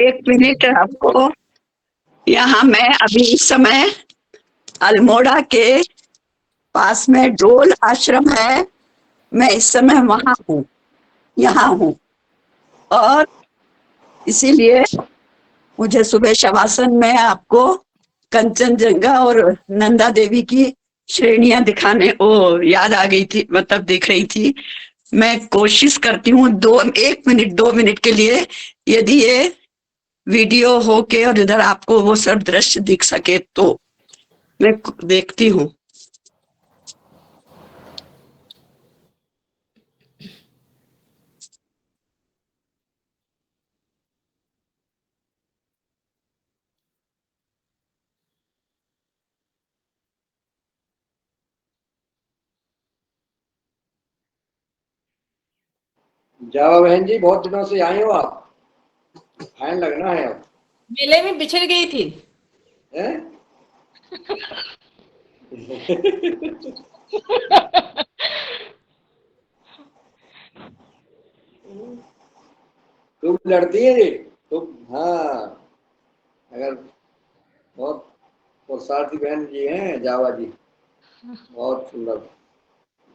एक मिनट आपको। यहाँ मैं अभी इस समय अल्मोड़ा के पास में डोल आश्रम है, मैं इस समय वहां हूँ, यहाँ हूँ। और इसीलिए मुझे सुबह शवासन में आपको कंचनजंगा और नंदा देवी की श्रेणियां दिखाने याद आ गई थी, मतलब दिख रही थी। मैं कोशिश करती हूँ 1 मिनट 2 मिनट के लिए, यदि ये वीडियो हो के और इधर आपको वो सब दृश्य दिख सके तो मैं देखती हूँ। जावा बहन जी, बहुत दिनों से आई हो आप, फैन लगना है अब। मेले में बिछड़ गई थी। हैं? खूब लड़ती है जी, खूब। हाँ, अगर बहुत पुरुषार्थी बहन जी हैं जावा जी, बहुत सुंदर,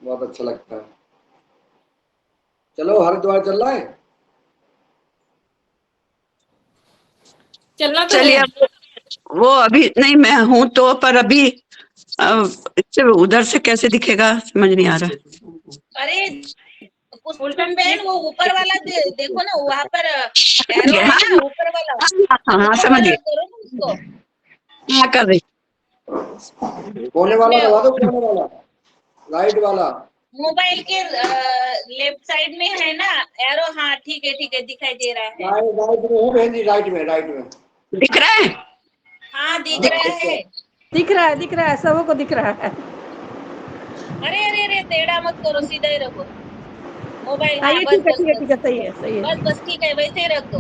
बहुत अच्छा लगता है। चलो हरिद्वार चल रहा है। चलना तो चलिए, है। वो अभी नहीं, मैं हूं तो, पर अभी इससे उधर से कैसे दिखेगा समझ नहीं आ रहा। अरे पुष्पम बहन, वो ऊपर वाला देखो ना, वहाँ पर एरो है ना, ऊपर वाला। हाँ, ऊपर समझ वाला गए। करो ना उसको। क्या कर रही? कोने वाला दबा दो, कोने वाला, राइट वाला। मोबाइल के लेफ्ट साइड में है ना एरो। हाँ ठीक है, दिखाई दे रहा है। राइट में है बहन जी, राइट में दिख रहा है? हाँ दिख रहा है, दिख रहा है, सबको दिख रहा है। अरे अरे अरे, टेढ़ा मत करो, सीधा ही रखो मोबाइल। हाँ ये बस ठीक है, बस ठीक है, बस ठीक है, सही है, सही है। बस ठीक है, वैसे ही रख दो,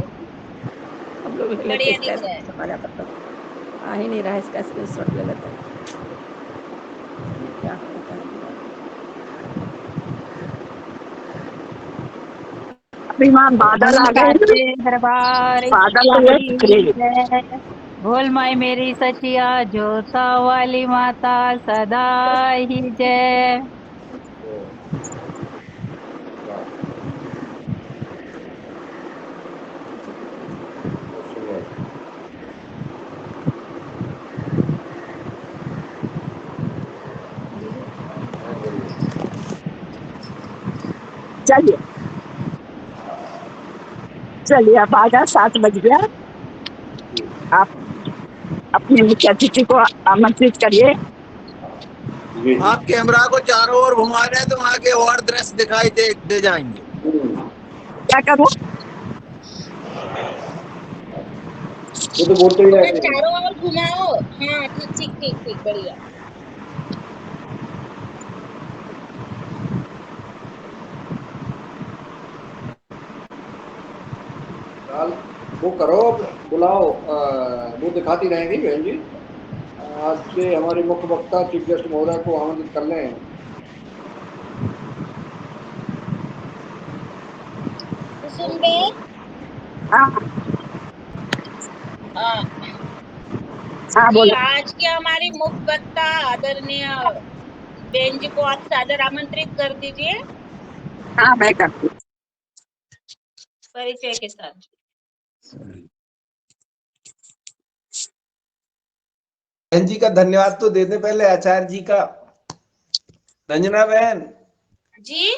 हम लोग ले लेते बढ़िया इसका दिख रहा है। हमारा पता आ ही नहीं रहा है, इसका स्क्रीनशॉट ले लेते हैं। क्या होता है? अभी वहाँ बादल आ गए, दरबार बादल आ गए। जय बोल माई मेरी सचिया जोता वाली माता सदा ही जय। चलिए चलिए, अब आजा, 7 बज गया। आप अपने मुख्य अतिथि को आमंत्रित करिए। आप कैमरा को चारों ओर घुमा रहे हैं तो वहाँ के और दृश्य दिखाई दे जाएंगे। क्या करूँ? वो तो बोलते ही थोड़ा रहते हैं। चारों ओर घुमाओ। हाँ ठीक, बढ़िया। वो करो, बुलाओ, वो दिखाती रहेंगी बहन जी। आज से हमारे मुख्य वक्ता चीफ गेस्ट महोदय को आमंत्रित कर लें। कुसुम बहन, हाँ हाँ, जी बोलो। आज के हमारी मुख्य वक्ता आदरणीय बहन जी को आप सादर आमंत्रित कर दीजिए हाँ, मैं करती हूँ। परिचय के साथ। बहन जी का धन्यवाद तो देते पहले आचार्य जी का। रंजना बहन जी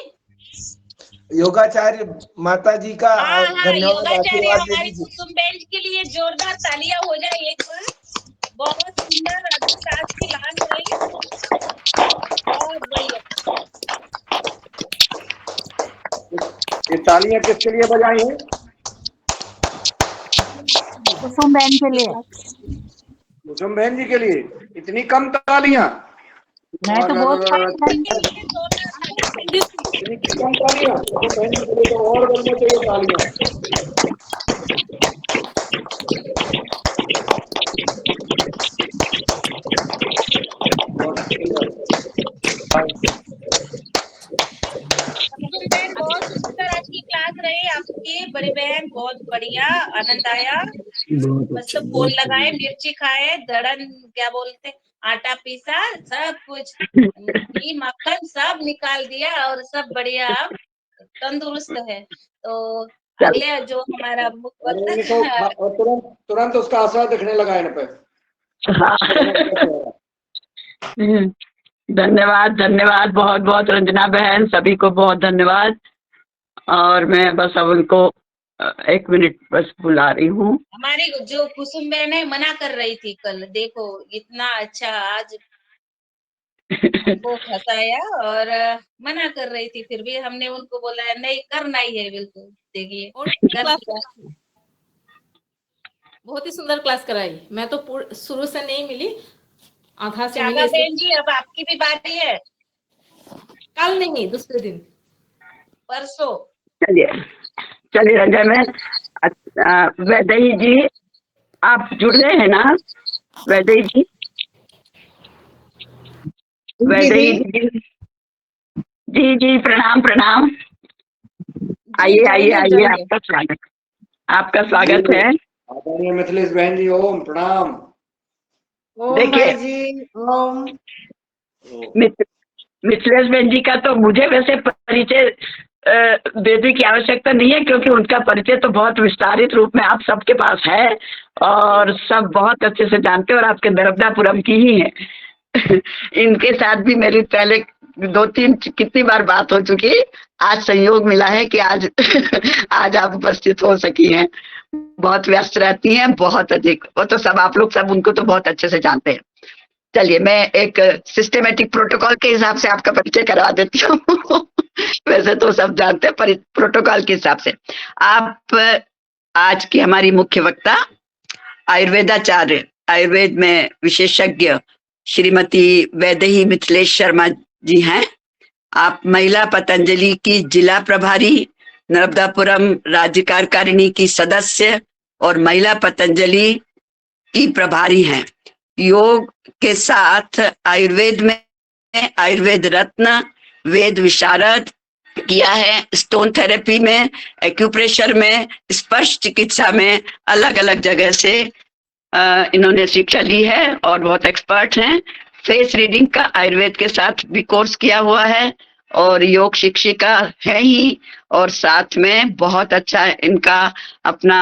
योगाचार्य माता जी का हाँ, धन्यवाद, योगाचार्य आशीर्वाद दे हमारी दीजिए। कुसुम बहन के लिए जोरदार तालियां हो जाए एक बार। बहुत सुंदर अद्भुत आज की क्लास रही, बहुत बढ़िया। ये तालियां किसके लिए बजाई हैं? कुसुम बहन के लिए। कुसुम बहन जी के लिए इतनी कम तालियां? मैं तो बहुत जोरदार तालियां। इतनी कम तालियां? कुसुम बहन जी के लिए तो और बनना चाहिए तालियां। कुसुम बहन बहुत सुंदर आज की क्लास रही आपकी। बड़ी बहन बहुत बढ़िया, आनंद आया। मस्त फोन लगाए, मिर्ची खाए, दड़न क्या बोलते, आटा पीसा, सब कुछ घी मक्खन सब निकाल दिया और सब बढ़िया अब तंदुरुस्त है। तो अगले जो हमारा मुख्य और वक्ता इनको तुरंत तुरंत उसका असर दिखने लगा इन पे। हाँ। धन्यवाद धन्यवाद, बहुत बहुत रंजना बहन, सभी को बहुत धन्यवाद। और मैं बस अब उनको 1 मिनट बस बुला रही हूँ। हमारी जो कुसुम बहन है मना कर रही थी कल, देखो इतना अच्छा आज हमको फंसाया और मना कर रही थी, फिर भी हमने उनको बोला नहीं करना ही है, बिल्कुल देखिए और कर क्लास दिया। बहुत ही सुंदर क्लास कराई, मैं तो शुरू से नहीं मिली, आधा से शारदा मिली। बहन जी अब आपकी भी बारी है, कल नहीं, दूसरे दिन। परसों। चलिए चलिए रंजन में वैदेही जी आप जुड़ रहे हैं ना? वैदेही जी, वैदेही जी, जी जी प्रणाम प्रणाम। आइए आइए आइए, आपका स्वागत है। आदरणीय मिथिलेश बहन जी, ओम प्रणाम। ओम भाई जी, ओम। मिथिलेश बहन जी का तो मुझे वैसे परिचय देने की आवश्यकता नहीं है, क्योंकि उनका परिचय तो बहुत विस्तारित रूप में आप सबके पास है और सब बहुत अच्छे से जानते हैं, और आपके नर्मदापुरम की ही है। इनके साथ भी मेरी पहले 2-3 कितनी बार बात हो चुकी, आज संयोग मिला है कि आज आज आप उपस्थित हो सकी हैं। बहुत व्यस्त रहती हैं, बहुत अधिक, वो तो सब आप लोग सब उनको तो बहुत अच्छे से जानते हैं। चलिए मैं एक सिस्टेमेटिक प्रोटोकॉल के हिसाब से आपका परिचय करवा देती हूँ। वैसे तो सब जानते हैं, पर प्रोटोकॉल के हिसाब से आप आज की हमारी मुख्य वक्ता आयुर्वेदाचार्य, आयुर्वेद में विशेषज्ञ श्रीमती वैदेही मिथिलेश शर्मा जी हैं। आप महिला पतंजलि की जिला प्रभारी, नर्मदापुरम राज्य कार्यकारिणी की सदस्य और महिला पतंजलि की प्रभारी हैं। योग के साथ आयुर्वेद में आयुर्वेद रत्न, वेद विशारद किया है, स्टोन थेरेपी में, एक्यूप्रेशर में, स्पर्श चिकित्सा में अलग अलग जगह से इन्होंने शिक्षा ली है और बहुत एक्सपर्ट हैं। फेस रीडिंग का आयुर्वेद के साथ भी कोर्स किया हुआ है और योग शिक्षिका है ही, और साथ में बहुत अच्छा इनका अपना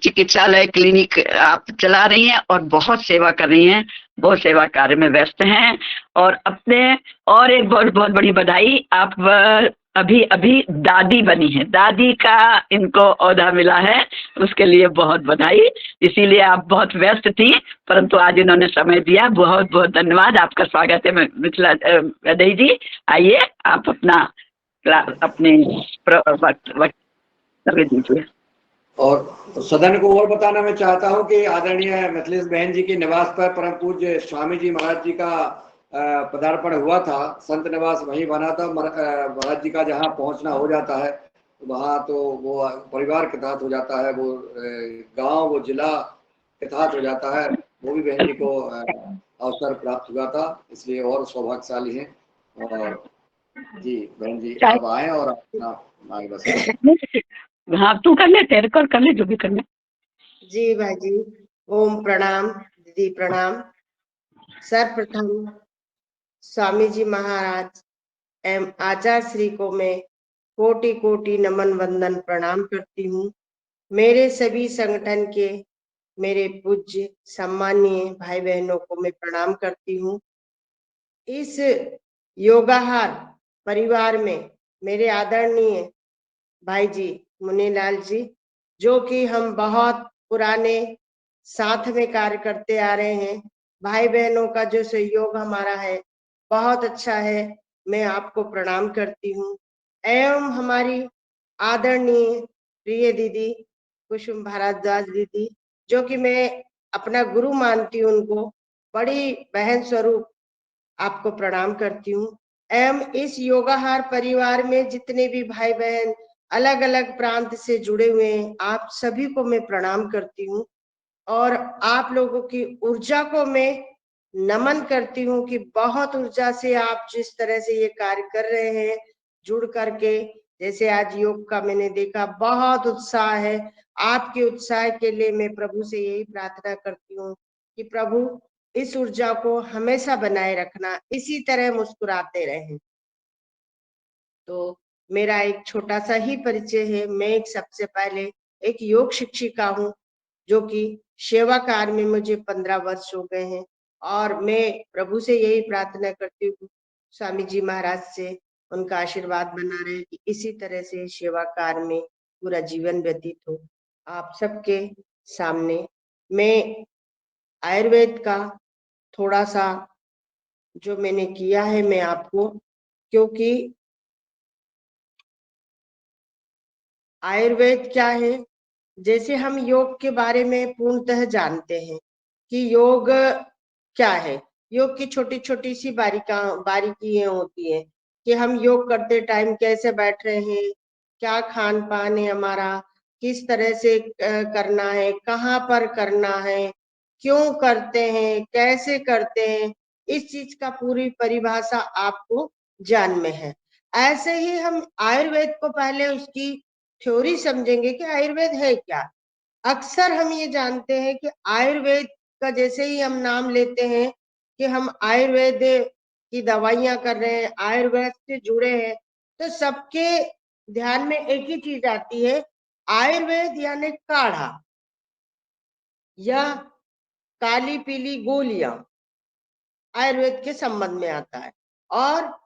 चिकित्सालय क्लिनिक आप चला रही हैं और बहुत सेवा कर रही हैं, बहुत सेवा कार्य में व्यस्त हैं। और अपने और एक बहुत बहुत बड़ी बधाई, आप अभी अभी दादी बनी है, दादी का इनको ओहदा मिला है, उसके लिए बहुत बधाई। इसीलिए आप बहुत व्यस्त थी, परंतु आज इन्होंने समय दिया, बहुत बहुत धन्यवाद। आपका स्वागत है मिथिला वैदेही जी, आइए आप अपना अपने वक्त दीजिए। और सदन को और बताना मैं चाहता हूं कि आदरणीय मिथिलेश बहन जी के निवास पर परम पूज्य स्वामी जी महाराज जी का पदार्पण हुआ था। संत निवास वहीं बना था। महाराज जी का जहां पहुंचना हो जाता है वहां तो वो परिवार के तहत हो जाता है, वो गांव, वो जिला के तहत हो जाता है। वो भी बहन जी को अवसर प्राप्त हुआ था, इसलिए और सौभाग्यशाली हैं। और जी बहन जी आप आए और अपना मार्गदर्शन। हाँ तू कर ले, तेरे को कर ले जो भी करना। जी भाई जी, ओम प्रणाम। दीदी प्रणाम। सर्वप्रथम स्वामी जी महाराज एवं आचार्य श्री को मैं कोटि कोटि नमन वंदन प्रणाम करती हूँ। मेरे सभी संगठन के मेरे पूज्य सम्मानीय भाई बहनों को मैं प्रणाम करती हूँ। इस योगाहार परिवार में मेरे आदरणीय भाई जी मुनीलाल जी, जो कि हम बहुत पुराने साथ में कार्य करते आ रहे हैं, भाई बहनों का जो सहयोग हमारा है बहुत अच्छा है, मैं आपको प्रणाम करती हूँ। एवं हमारी आदरणीय प्रिय दीदी कुसुम भारद्वाज दीदी, जो कि मैं अपना गुरु मानती हूँ, उनको बड़ी बहन स्वरूप आपको प्रणाम करती हूँ। एवं इस योगाहार परिवार में जितने भी भाई बहन अलग अलग प्रांत से जुड़े हुए हैं, आप सभी को मैं प्रणाम करती हूँ और आप लोगों की ऊर्जा को मैं नमन करती हूँ कि बहुत ऊर्जा से आप जिस तरह से ये कार्य कर रहे हैं, जुड़ करके जैसे आज योग का मैंने देखा, बहुत उत्साह है। आपके उत्साह के लिए मैं प्रभु से यही प्रार्थना करती हूँ कि प्रभु इस ऊर्जा को हमेशा बनाए रखना, इसी तरह मुस्कुराते रहें। तो मेरा एक छोटा सा ही परिचय है। मैं एक सबसे पहले एक योग शिक्षिका हूँ, जो कि सेवा कार्य में मुझे 15 वर्ष हो गए हैं, और मैं प्रभु से यही प्रार्थना करती हूँ, स्वामी जी महाराज से उनका आशीर्वाद बना रहे कि इसी तरह से सेवा कार्य में पूरा जीवन व्यतीत हो। आप सबके सामने मैं आयुर्वेद का थोड़ा सा जो मैंने किया है मैं आपको, क्योंकि आयुर्वेद क्या है, जैसे हम योग के बारे में पूर्णतः जानते हैं कि योग क्या है। योग की छोटी छोटी सी बारीकियां होती है कि हम योग करते टाइम कैसे बैठ रहे हैं, क्या खान पान है हमारा, किस तरह से करना है, कहाँ पर करना है, क्यों करते हैं, कैसे करते हैं, इस चीज का पूरी परिभाषा आपको ज्ञान में है। ऐसे ही हम आयुर्वेद को पहले उसकी थ्योरी समझेंगे कि आयुर्वेद है क्या। अक्सर हम ये जानते हैं कि आयुर्वेद का जैसे ही हम नाम लेते हैं कि हम आयुर्वेद की दवाइयां कर रहे हैं, आयुर्वेद से जुड़े हैं, तो सबके ध्यान में एक ही चीज आती है, आयुर्वेद यानी काढ़ा या काली पीली गोलियां आयुर्वेद के संबंध में आता है, और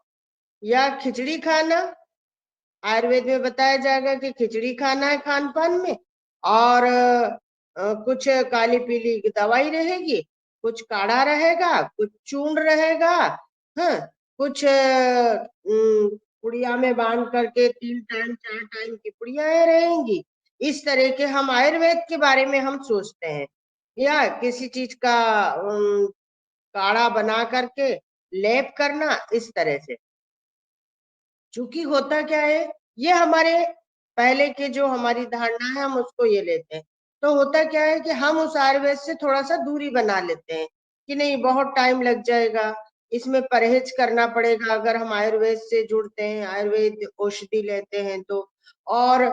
या खिचड़ी खाना। आयुर्वेद में बताया जाएगा कि खिचड़ी खाना है खान पान में, और कुछ काली पीली दवाई रहेगी, कुछ काढ़ा रहेगा, कुछ चूर्ण रहेगा, हाँ, कुछ पुड़िया में बांध करके 3 टाइम 4 टाइम की पुड़ियाएं रहेंगी। इस तरह के हम आयुर्वेद के बारे में हम सोचते हैं, या किसी चीज का काढ़ा बना करके लेप करना, इस तरह से। चूंकि होता क्या है, ये हमारे पहले के जो हमारी धारणा है हम उसको ये लेते हैं। तो होता क्या है कि हम उस आयुर्वेद से थोड़ा सा दूरी बना लेते हैं कि नहीं, बहुत टाइम लग जाएगा, इसमें परहेज करना पड़ेगा अगर हम आयुर्वेद से जुड़ते हैं, आयुर्वेद औषधि लेते हैं तो, और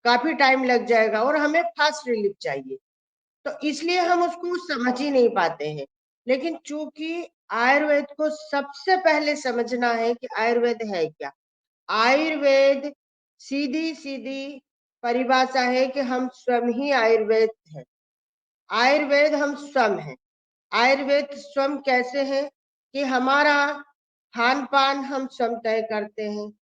काफी टाइम लग जाएगा और हमें फास्ट रिलीफ चाहिए, तो इसलिए हम उसको समझ ही नहीं पाते हैं। लेकिन चूंकि आयुर्वेद को सबसे पहले समझना है कि आयुर्वेद है क्या। आयुर्वेद सीधी सीधी परिभाषा है कि हम स्वयं ही आयुर्वेद है। आयुर्वेद हम स्वयं हैं। आयुर्वेद स्वयं कैसे है कि हमारा खान पान हम स्वयं तय करते हैं,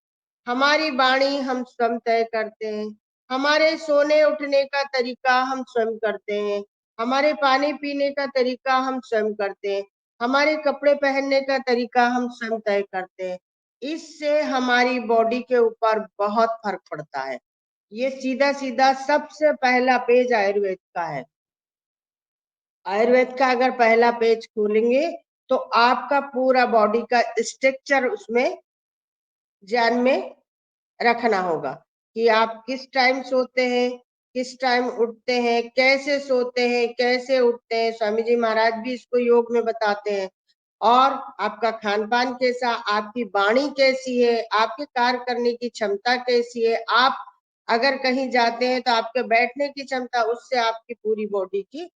हमारी वाणी हम स्वयं तय करते हैं, हमारे सोने उठने का तरीका हम स्वयं करते हैं, हमारे पानी पीने का तरीका हम स्वयं करते हैं, हमारे कपड़े पहनने का तरीका हम स्वयं तय करते हैं। इससे हमारी बॉडी के ऊपर बहुत फर्क पड़ता है। ये सीधा सीधा सबसे पहला पेज आयुर्वेद का है। आयुर्वेद का अगर पहला पेज खोलेंगे तो आपका पूरा बॉडी का स्ट्रक्चर उसमें ध्यान में रखना होगा कि आप किस टाइम सोते हैं, किस टाइम उठते हैं, कैसे सोते हैं, कैसे उठते हैं। स्वामी जी महाराज भी इसको योग में बताते हैं। और आपका खान पान कैसा, आपकी वाणी कैसी है, आपके कार्य करने की क्षमता कैसी है, आप अगर कहीं जाते हैं तो आपके बैठने की क्षमता, उससे आपकी पूरी बॉडी की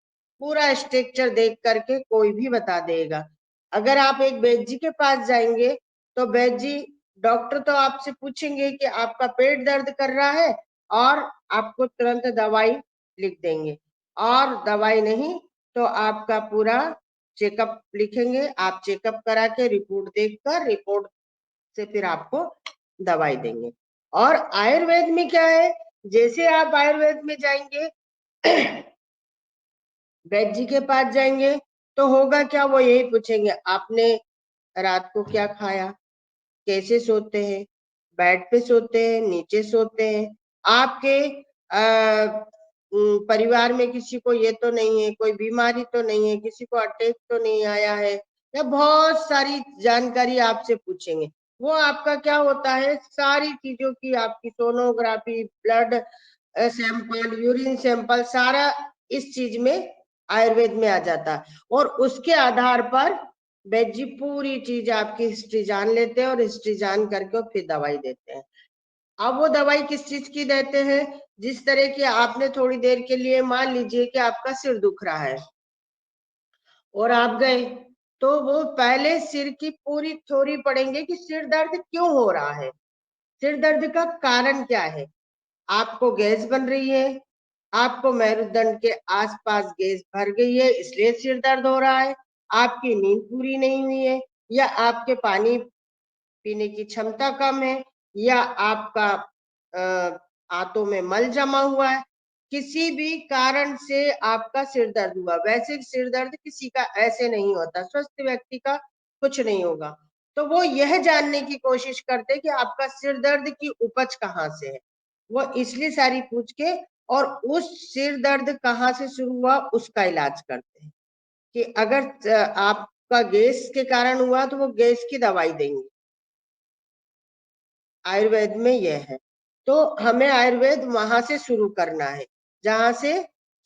पूरा स्ट्रक्चर देख करके कोई भी बता देगा। अगर आप एक वैद्य जी के पास जाएंगे तो वैद्य जी, डॉक्टर तो आपसे पूछेंगे कि आपका पेट दर्द कर रहा है, और आपको तुरंत दवाई लिख देंगे, और दवाई नहीं तो आपका पूरा चेकअप लिखेंगे। आप चेकअप करा के रिपोर्ट देखकर, रिपोर्ट से फिर आपको दवाई देंगे। और आयुर्वेद में क्या है, जैसे आप आयुर्वेद में जाएंगे वैद्य जी के पास जाएंगे तो होगा क्या, वो यही पूछेंगे आपने रात को क्या खाया, कैसे सोते हैं, बेड पे सोते हैं, नीचे सोते हैं, आपके परिवार में किसी को ये तो नहीं है, कोई बीमारी तो नहीं है, किसी को अटैक तो नहीं आया है, या बहुत सारी जानकारी आपसे पूछेंगे। वो आपका क्या होता है, सारी चीजों की आपकी sonography, blood sample, urine sample, सारा इस चीज में आयुर्वेद में आ जाता है। और उसके आधार पर वैद्य जी पूरी चीज आपकी हिस्ट्री जान लेते हैं, और हिस्ट्री जान करके फिर दवाई देते हैं। अब वो दवाई किस चीज की देते हैं? जिस तरह की आपने थोड़ी देर के लिए, मान लीजिए कि आपका सिर दुख रहा है और आप गए, तो वो पहले सिर की पूरी थ्योरी पढ़ेंगे कि सिर दर्द क्यों हो रहा है, सिर दर्द का कारण क्या है। आपको गैस बन रही है, आपको मेरुदंड के आसपास गैस भर गई है इसलिए सिर दर्द हो रहा है, आपकी नींद पूरी नहीं हुई है, या आपके पानी पीने की क्षमता कम है, या आपका आंतों में मल जमा हुआ है, किसी भी कारण से आपका सिर दर्द हुआ। वैसे सिर दर्द किसी का ऐसे नहीं होता, स्वस्थ व्यक्ति का कुछ नहीं होगा। तो वो यह जानने की कोशिश करते कि आपका सिर दर्द की उपज कहाँ से है, वो इसलिए सारी पूछ के और उस सिर दर्द कहाँ से शुरू हुआ उसका इलाज करते हैं। कि अगर आपका गैस के कारण हुआ तो वो गैस की दवाई देंगे, आयुर्वेद में यह है। तो हमें आयुर्वेद वहां से शुरू करना है जहां से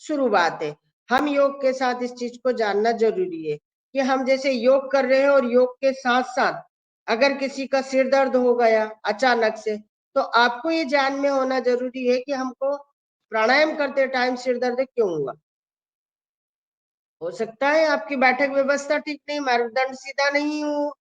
शुरुआत है। हम योग के साथ इस चीज को जानना जरूरी है कि हम जैसे योग कर रहे हैं और योग के साथ साथ अगर किसी का सिर दर्द हो गया अचानक से, तो आपको ये जान में होना जरूरी है कि हमको प्राणायाम करते टाइम सिर दर्द क्यों हुआ। हो सकता है आपकी बैठक व्यवस्था ठीक नहीं, मेरुदंड सीधा नहीं हो,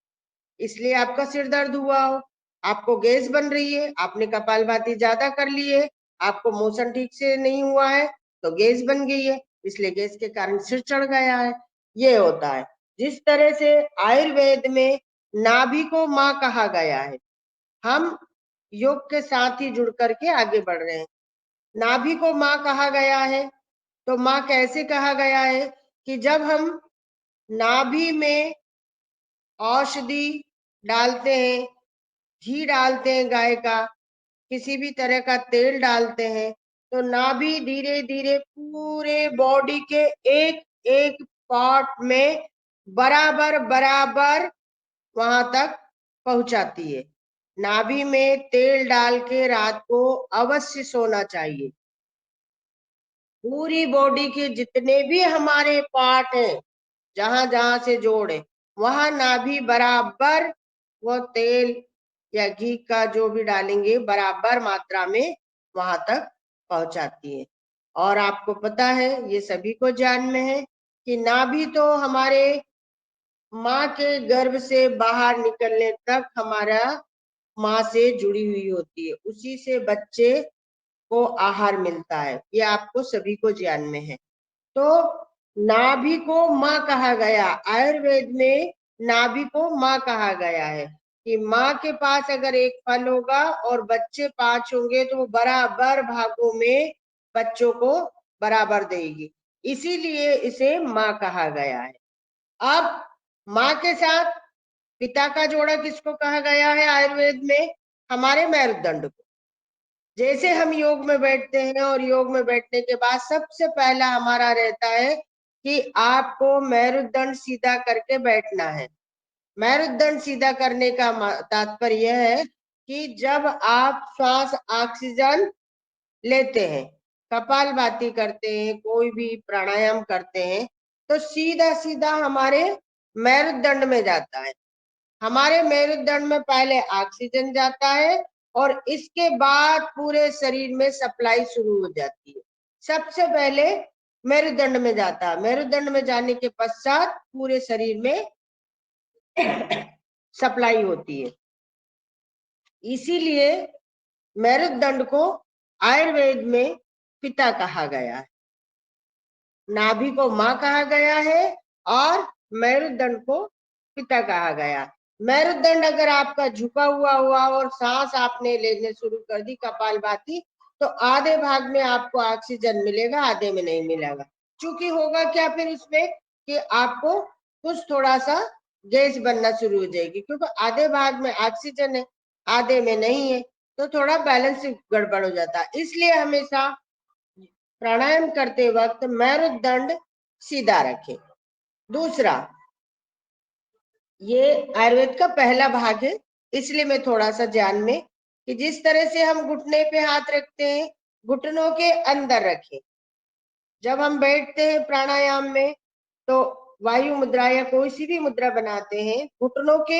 इसलिए आपका सिर दर्द हुआ हो। आपको गैस बन रही है, आपने कपालभाति ज्यादा कर ली है, आपको मोशन ठीक से नहीं हुआ है तो गैस बन गई है, इसलिए गैस के कारण सिर चढ़ गया है। ये होता है। जिस तरह से आयुर्वेद में नाभि को माँ कहा गया है, हम योग के साथ ही जुड़ करके आगे बढ़ रहे हैं। नाभि को माँ कहा गया है, तो माँ कैसे कहा गया है कि जब हम नाभि में औषधि डालते हैं, घी डालते हैं गाय का, किसी भी तरह का तेल डालते हैं, तो नाभि धीरे धीरे पूरे बॉडी के एक एक पार्ट में बराबर बराबर वहां तक पहुंचाती है। नाभि में तेल डाल के रात को अवश्य सोना चाहिए। पूरी बॉडी के जितने भी हमारे पार्ट हैं, जहां जहां से जोड़ है, वहां नाभि बराबर वो तेल या घी का जो भी डालेंगे बराबर मात्रा में वहां तक पहुंचाती है। और आपको पता है, ये सभी को ज्ञान में है कि नाभि तो हमारे माँ के गर्भ से बाहर निकलने तक हमारा माँ से जुड़ी हुई होती है, उसी से बच्चे को आहार मिलता है, ये आपको सभी को ज्ञान में है। तो नाभि को माँ कहा गया, आयुर्वेद में नाभि को माँ कहा गया है कि माँ के पास अगर एक फल होगा और बच्चे 5 होंगे तो वो बराबर भागों में बच्चों को बराबर देगी, इसीलिए इसे माँ कहा गया है। अब माँ के साथ पिता का जोड़ा किसको कहा गया है आयुर्वेद में? हमारे मेरुदंड को। जैसे हम योग में बैठते हैं और योग में बैठने के बाद सबसे पहला हमारा रहता है कि आपको मेरुदंड सीधा करके बैठना है। मेरुदंड सीधा करने का तात्पर्य यह है कि जब आप श्वास ऑक्सीजन लेते हैं, कपालभाति करते हैं, कोई भी प्राणायाम करते हैं, तो सीधा सीधा हमारे मेरुदंड में जाता है। हमारे मेरुदंड में पहले ऑक्सीजन जाता है और इसके बाद पूरे शरीर में सप्लाई शुरू हो जाती है। सबसे पहले मेरुदंड में जाता है, मेरुदंड में जाने के पश्चात पूरे शरीर में सप्लाई होती है। इसीलिए मेरुदंड को आयुर्वेद में पिता कहा गया है, नाभि को माँ कहा गया है और मेरुदंड को पिता कहा गया। मेरुदंड अगर आपका झुका हुआ और सांस आपने लेने शुरू कर दी कपालभाति, तो आधे भाग में आपको ऑक्सीजन मिलेगा, आधे में नहीं मिलेगा। चूंकि होगा क्या फिर इसमें कि आपको कुछ थोड़ा सा गैस बनना शुरू हो जाएगी, क्योंकि आधे भाग में ऑक्सीजन है, आधे में नहीं है, तो थोड़ा बैलेंस गड़बड़ हो जाता है। इसलिए हमेशा प्राणायाम करते वक्त मेरुदंड सीधा रखें। दूसरा, ये आयुर्वेद का पहला भाग है, इसलिए मैं थोड़ा सा ध्यान में कि जिस तरह से हम घुटने पे हाथ रखते हैं, घुटनों के अंदर रखें। जब हम बैठते हैं प्राणायाम में तो वायु मुद्रा या कोई सी भी मुद्रा बनाते हैं, घुटनों के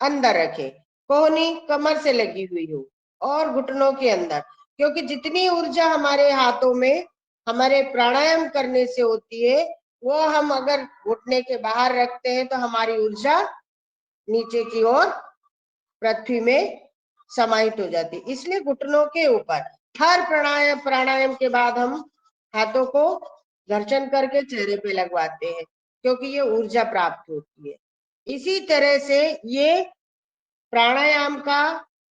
अंदर रखें, कोहनी कमर से लगी हुई हो, और घुटनों के अंदर, क्योंकि जितनी ऊर्जा हमारे हाथों में हमारे प्राणायाम करने से होती है, वो हम अगर घुटने के बाहर रखते हैं तो हमारी ऊर्जा नीचे की ओर पृथ्वी में समाहित हो जाती है। इसलिए घुटनों के ऊपर हर प्राणायाम के बाद हम हाथों को घर्षण करके चेहरे पे लगवाते हैं, क्योंकि ये ऊर्जा प्राप्त होती है। इसी तरह से ये प्राणायाम का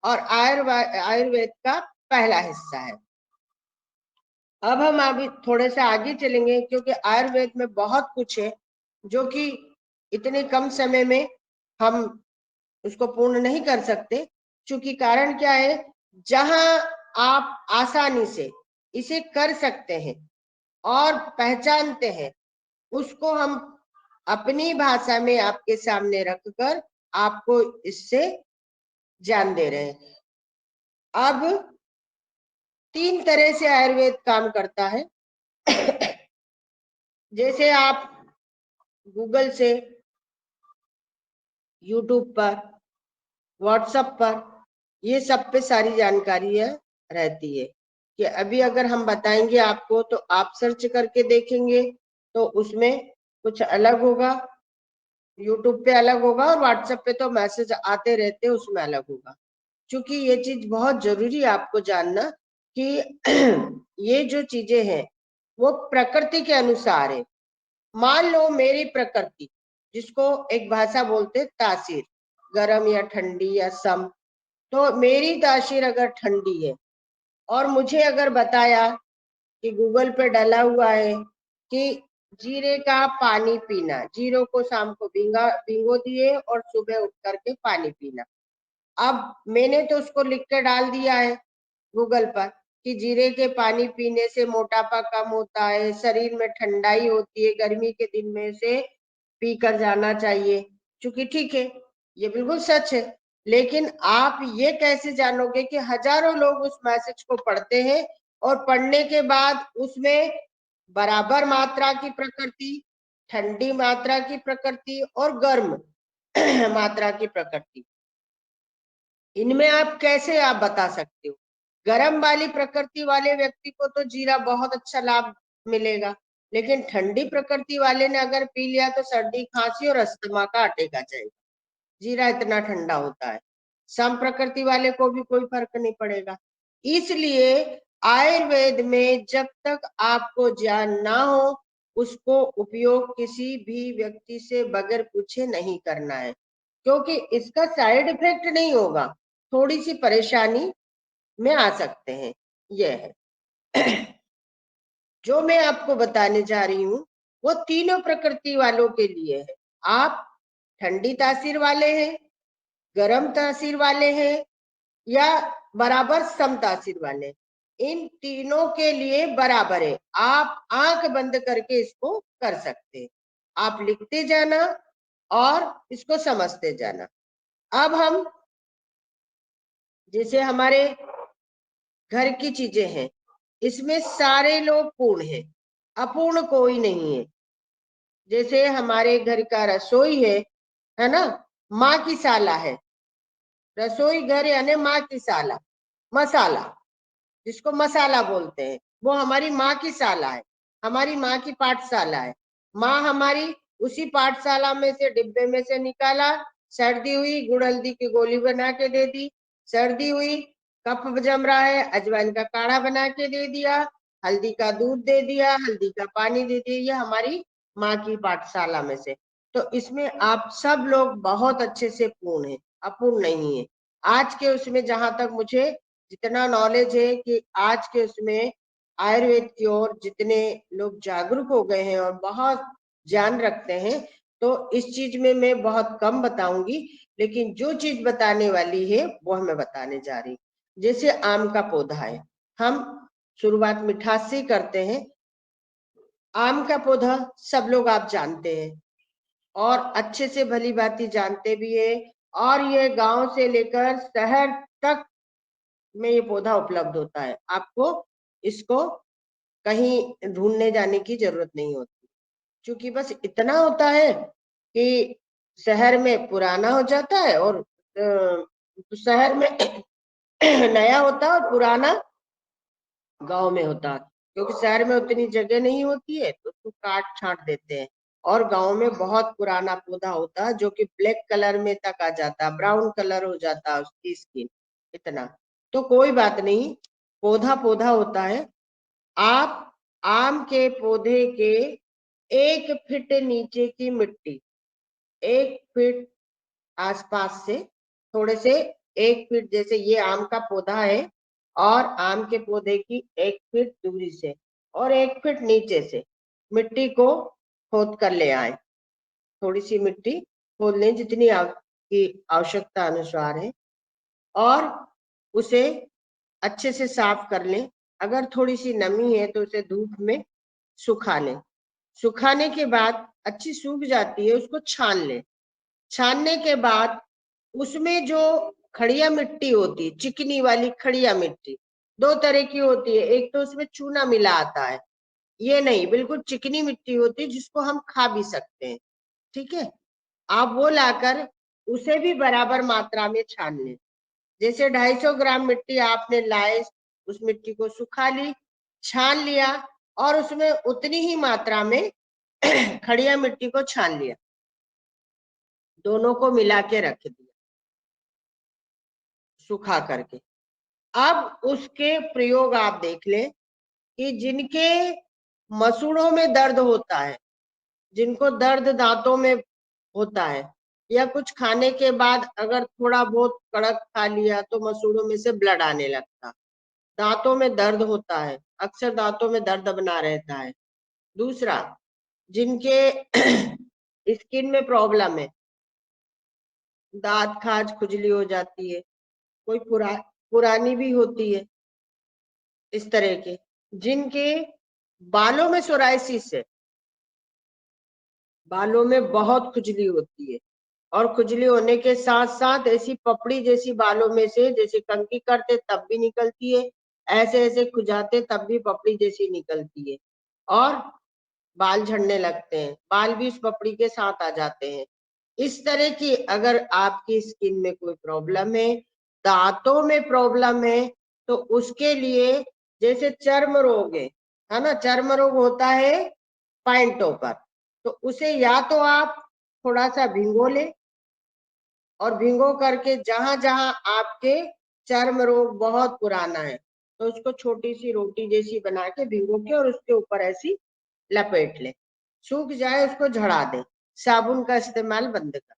और आयुर्वेद का पहला हिस्सा है। अब हम अभी थोड़े से आगे चलेंगे, क्योंकि आयुर्वेद में बहुत कुछ है जो कि इतने कम समय में हम उसको पूर्ण नहीं कर सकते। क्योंकि कारण क्या है, जहां आप आसानी से इसे कर सकते हैं और पहचानते हैं, उसको हम अपनी भाषा में आपके सामने रखकर आपको इससे ज्ञान दे रहे हैं। अब 3 तरह से आयुर्वेद काम करता है। जैसे आप गूगल से, यूट्यूब पर, व्हाट्सएप पर, ये सब पे सारी जानकारी रहती है कि अभी अगर हम बताएंगे आपको तो आप सर्च करके देखेंगे तो उसमें कुछ अलग होगा, यूट्यूब पे अलग होगा और व्हाट्सएप पे तो मैसेज आते रहते हैं, उसमें अलग होगा। क्योंकि ये चीज बहुत जरूरी है आपको जानना कि ये जो चीजें हैं वो प्रकृति के अनुसार है। मान लो मेरी प्रकृति, जिसको एक भाषा बोलते हैं तासीर, गर्म या ठंडी या सम, तो मेरी तासीर अगर ठंडी है और मुझे अगर बताया कि गूगल पे डला हुआ है कि जीरे का पानी पीना, जीरो को शाम को भिंगो दिए और सुबह उठ करके पानी पीना। अब मैंने तो उसको लिख के डाल दिया है गूगल पर कि जीरे के पानी पीने से मोटापा कम होता है, शरीर में ठंडाई होती है, गर्मी के दिन में से पी कर जाना चाहिए। क्योंकि ठीक है, ये बिल्कुल सच है, लेकिन आप ये कैसे जानोगे कि हजारों लोग उस मैसेज को पढ़ते हैं और पढ़ने के बाद उसमें बराबर मात्रा की प्रकृति, ठंडी मात्रा की प्रकृति और गर्म मात्रा की प्रकृति, इनमें आप कैसे आप बता सकते हो? गर्म वाली प्रकृति वाले व्यक्ति को तो जीरा बहुत अच्छा लाभ मिलेगा, लेकिन ठंडी प्रकृति वाले ने अगर पी लिया तो सर्दी, खांसी और अस्थमा का अटैक आ जाएगा। जीरा इतना ठंडा होता है। सम प्रकृति वाले को भी कोई फर्क नहीं पड़ेगा। इसलिए आयुर्वेद में जब तक आपको ज्ञान ना हो, उसको उपयोग किसी भी व्यक्ति से बगैर पूछे नहीं करना है, क्योंकि इसका साइड इफेक्ट नहीं होगा, थोड़ी सी परेशानी में आ सकते हैं। यह है जो मैं आपको बताने जा रही हूँ, वो तीनों प्रकृति वालों के लिए है। आप ठंडी तासीर वाले हैं, गर्म तासीर वाले हैं या बराबर सम तासीर वाले, इन तीनों के लिए बराबर है। आप आंख बंद करके इसको कर सकते हैं। आप लिखते जाना और इसको समझते जाना। अब हम जैसे हमारे घर की चीजें हैं, इसमें सारे लोग पूर्ण हैं, अपूर्ण कोई नहीं है। जैसे हमारे घर का रसोई है ना, माँ की साला है। रसोई घर यानी माँ की साला, मसाला, जिसको मसाला बोलते हैं, वो हमारी माँ की साला है, हमारी माँ की पाठशाला है। माँ हमारी उसी पाठशाला में से, डिब्बे में से निकाला, सर्दी हुई गुड़ हल्दी की गोली बना के दे दी, सर्दी हुई कफ जम रहा है अजवाइन का काढ़ा बना के दे दिया, हल्दी का दूध दे दिया, हल्दी का पानी दे दिया। ये हमारी माँ की पाठशाला में से। तो इसमें आप सब लोग बहुत अच्छे से पूर्ण है, अपूर्ण नहीं है। आज के उसमें जहां तक मुझे जितना नॉलेज है कि आज के उसमें आयुर्वेद की ओर जितने लोग जागरूक हो गए हैं और बहुत ज्ञान रखते हैं, तो इस चीज में मैं बहुत कम बताऊंगी, लेकिन जो चीज बताने वाली है वो मैं बताने जा रही। जैसे आम का पौधा है, हम शुरुआत मिठास से करते हैं। आम का पौधा सब लोग आप जानते हैं और अच्छे से भली भांति जानते भी है, और ये गांव से लेकर शहर तक में ये पौधा उपलब्ध होता है। आपको इसको कहीं ढूंढने जाने की जरूरत नहीं होती, क्योंकि बस इतना होता है कि शहर में पुराना हो जाता है और शहर में नया होता है और पुराना गांव में होता है, क्योंकि शहर में उतनी जगह नहीं होती है तो उसको काट छांट देते हैं। और गांव में बहुत पुराना पौधा होता है जो कि ब्लैक कलर में तक आ जाता है, ब्राउन कलर हो जाता है उसकी स्किन, इतना। तो कोई बात नहीं, पौधा पौधा होता है। आप आम के पौधे के 1 फीट नीचे की मिट्टी, 1 फीट आसपास से थोड़े से, 1 फीट, जैसे ये आम का पौधा है और आम के पौधे की 1 फीट दूरी से और 1 फीट नीचे से मिट्टी को खोद कर ले आए। थोड़ी सी मिट्टी खोद लें जितनी आपकी आवश्यकता अनुसार है, और उसे अच्छे से साफ कर लें। अगर थोड़ी सी नमी है तो उसे धूप में सुखा लें। सुखाने के बाद अच्छी सूख जाती है, उसको छान लें। छानने के बाद उसमें जो खड़िया मिट्टी होती है, चिकनी वाली खड़िया मिट्टी, 2 तरह की होती है। एक तो उसमें चूना मिला आता है, ये नहीं, बिल्कुल चिकनी मिट्टी होती है जिसको हम खा भी सकते हैं, ठीक है। आप वो लाकर उसे भी बराबर मात्रा में छान लें। जैसे 250 ग्राम मिट्टी आपने लाए, उस मिट्टी को सुखा ली, छान लिया, और उसमें उतनी ही मात्रा में खड़िया मिट्टी को छान लिया, दोनों को मिला के रख दिया सुखा करके। अब उसके प्रयोग आप देख लें कि जिनके मसूड़ों में दर्द होता है, जिनको दर्द दांतों में होता है, या कुछ खाने के बाद अगर थोड़ा बहुत कड़क खा लिया तो मसूड़ों में से ब्लड आने लगता, दांतों में दर्द होता है, अक्सर दांतों में दर्द बना रहता है। दूसरा, जिनके स्किन में प्रॉब्लम है, दांत खाज खुजली हो जाती है, कोई पुरानी भी होती है, इस तरह के, जिनके बालों में सोराइसिस है, बालों में बहुत खुजली होती है, और खुजली होने के साथ साथ ऐसी पपड़ी जैसी बालों में से, जैसे कंघी करते तब भी निकलती है, ऐसे ऐसे खुजाते तब भी पपड़ी जैसी निकलती है, और बाल झड़ने लगते हैं, बाल भी उस पपड़ी के साथ आ जाते हैं। इस तरह की अगर आपकी स्किन में कोई प्रॉब्लम है, दांतों में प्रॉब्लम है, तो उसके लिए, जैसे चर्म रोग है ना, चर्म रोग होता है पॉइंटों पर, तो उसे या तो आप थोड़ा सा भिंगो लें, और भिंगो करके जहां जहां आपके चर्म रोग बहुत पुराना है तो उसको छोटी सी रोटी जैसी बना के भिंगो के और उसके ऊपर ऐसी लपेट लें, सूख जाए उसको झड़ा दें, साबुन का इस्तेमाल बंद कर।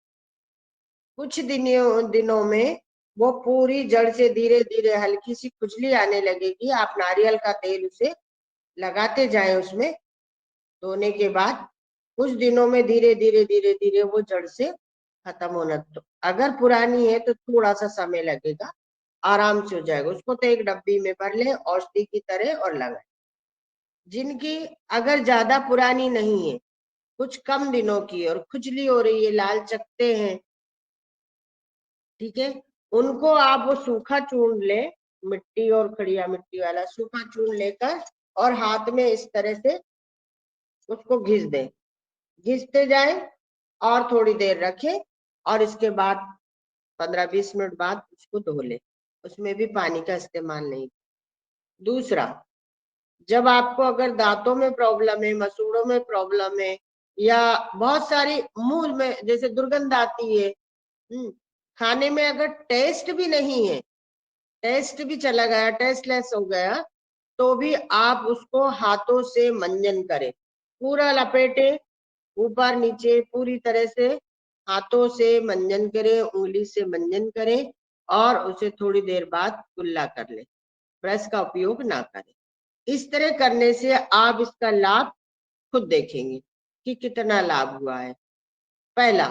कुछ दिनों में वो पूरी जड़ से धीरे धीरे हल्की सी खुजली आने लगेगी। आप नारियल का तेल उसे लगाते जाएं, उसमें धोने के बाद कुछ दिनों में धीरे धीरे धीरे धीरे वो जड़ से खत्म होना। तो अगर पुरानी है तो थोड़ा सा समय लगेगा, आराम से हो जाएगा। उसको तो एक डब्बी में भर लें औषधि की तरह और लगाएं। जिनकी अगर ज्यादा पुरानी नहीं है, कुछ कम दिनों की है और खुजली हो रही है, लाल चकते हैं, ठीक है, उनको आप वो सूखा चूर्ण लें, मिट्टी और खड़िया मिट्टी वाला सूखा चूर्ण लेकर और हाथ में इस तरह से उसको घिस दें, घिसते जाए और थोड़ी देर रखें, और इसके बाद 15-20 मिनट बाद उसको धो लें, उसमें भी पानी का इस्तेमाल नहीं। दूसरा, जब आपको अगर दांतों में प्रॉब्लम है, मसूड़ों में प्रॉब्लम है, या बहुत सारी मुंह में जैसे दुर्गंध आती है, खाने में अगर टेस्ट भी नहीं है, टेस्ट भी चला गया, टेस्टलेस हो गया, तो भी आप उसको हाथों से मंजन करें, पूरा लपेटे, ऊपर नीचे पूरी तरह से हाथों से मंजन करें, उंगली से मंजन करें, और उसे थोड़ी देर बाद कुल्ला कर लें, ब्रश का उपयोग ना करें। इस तरह करने से आप इसका लाभ खुद देखेंगे कि कितना लाभ हुआ है, पहला।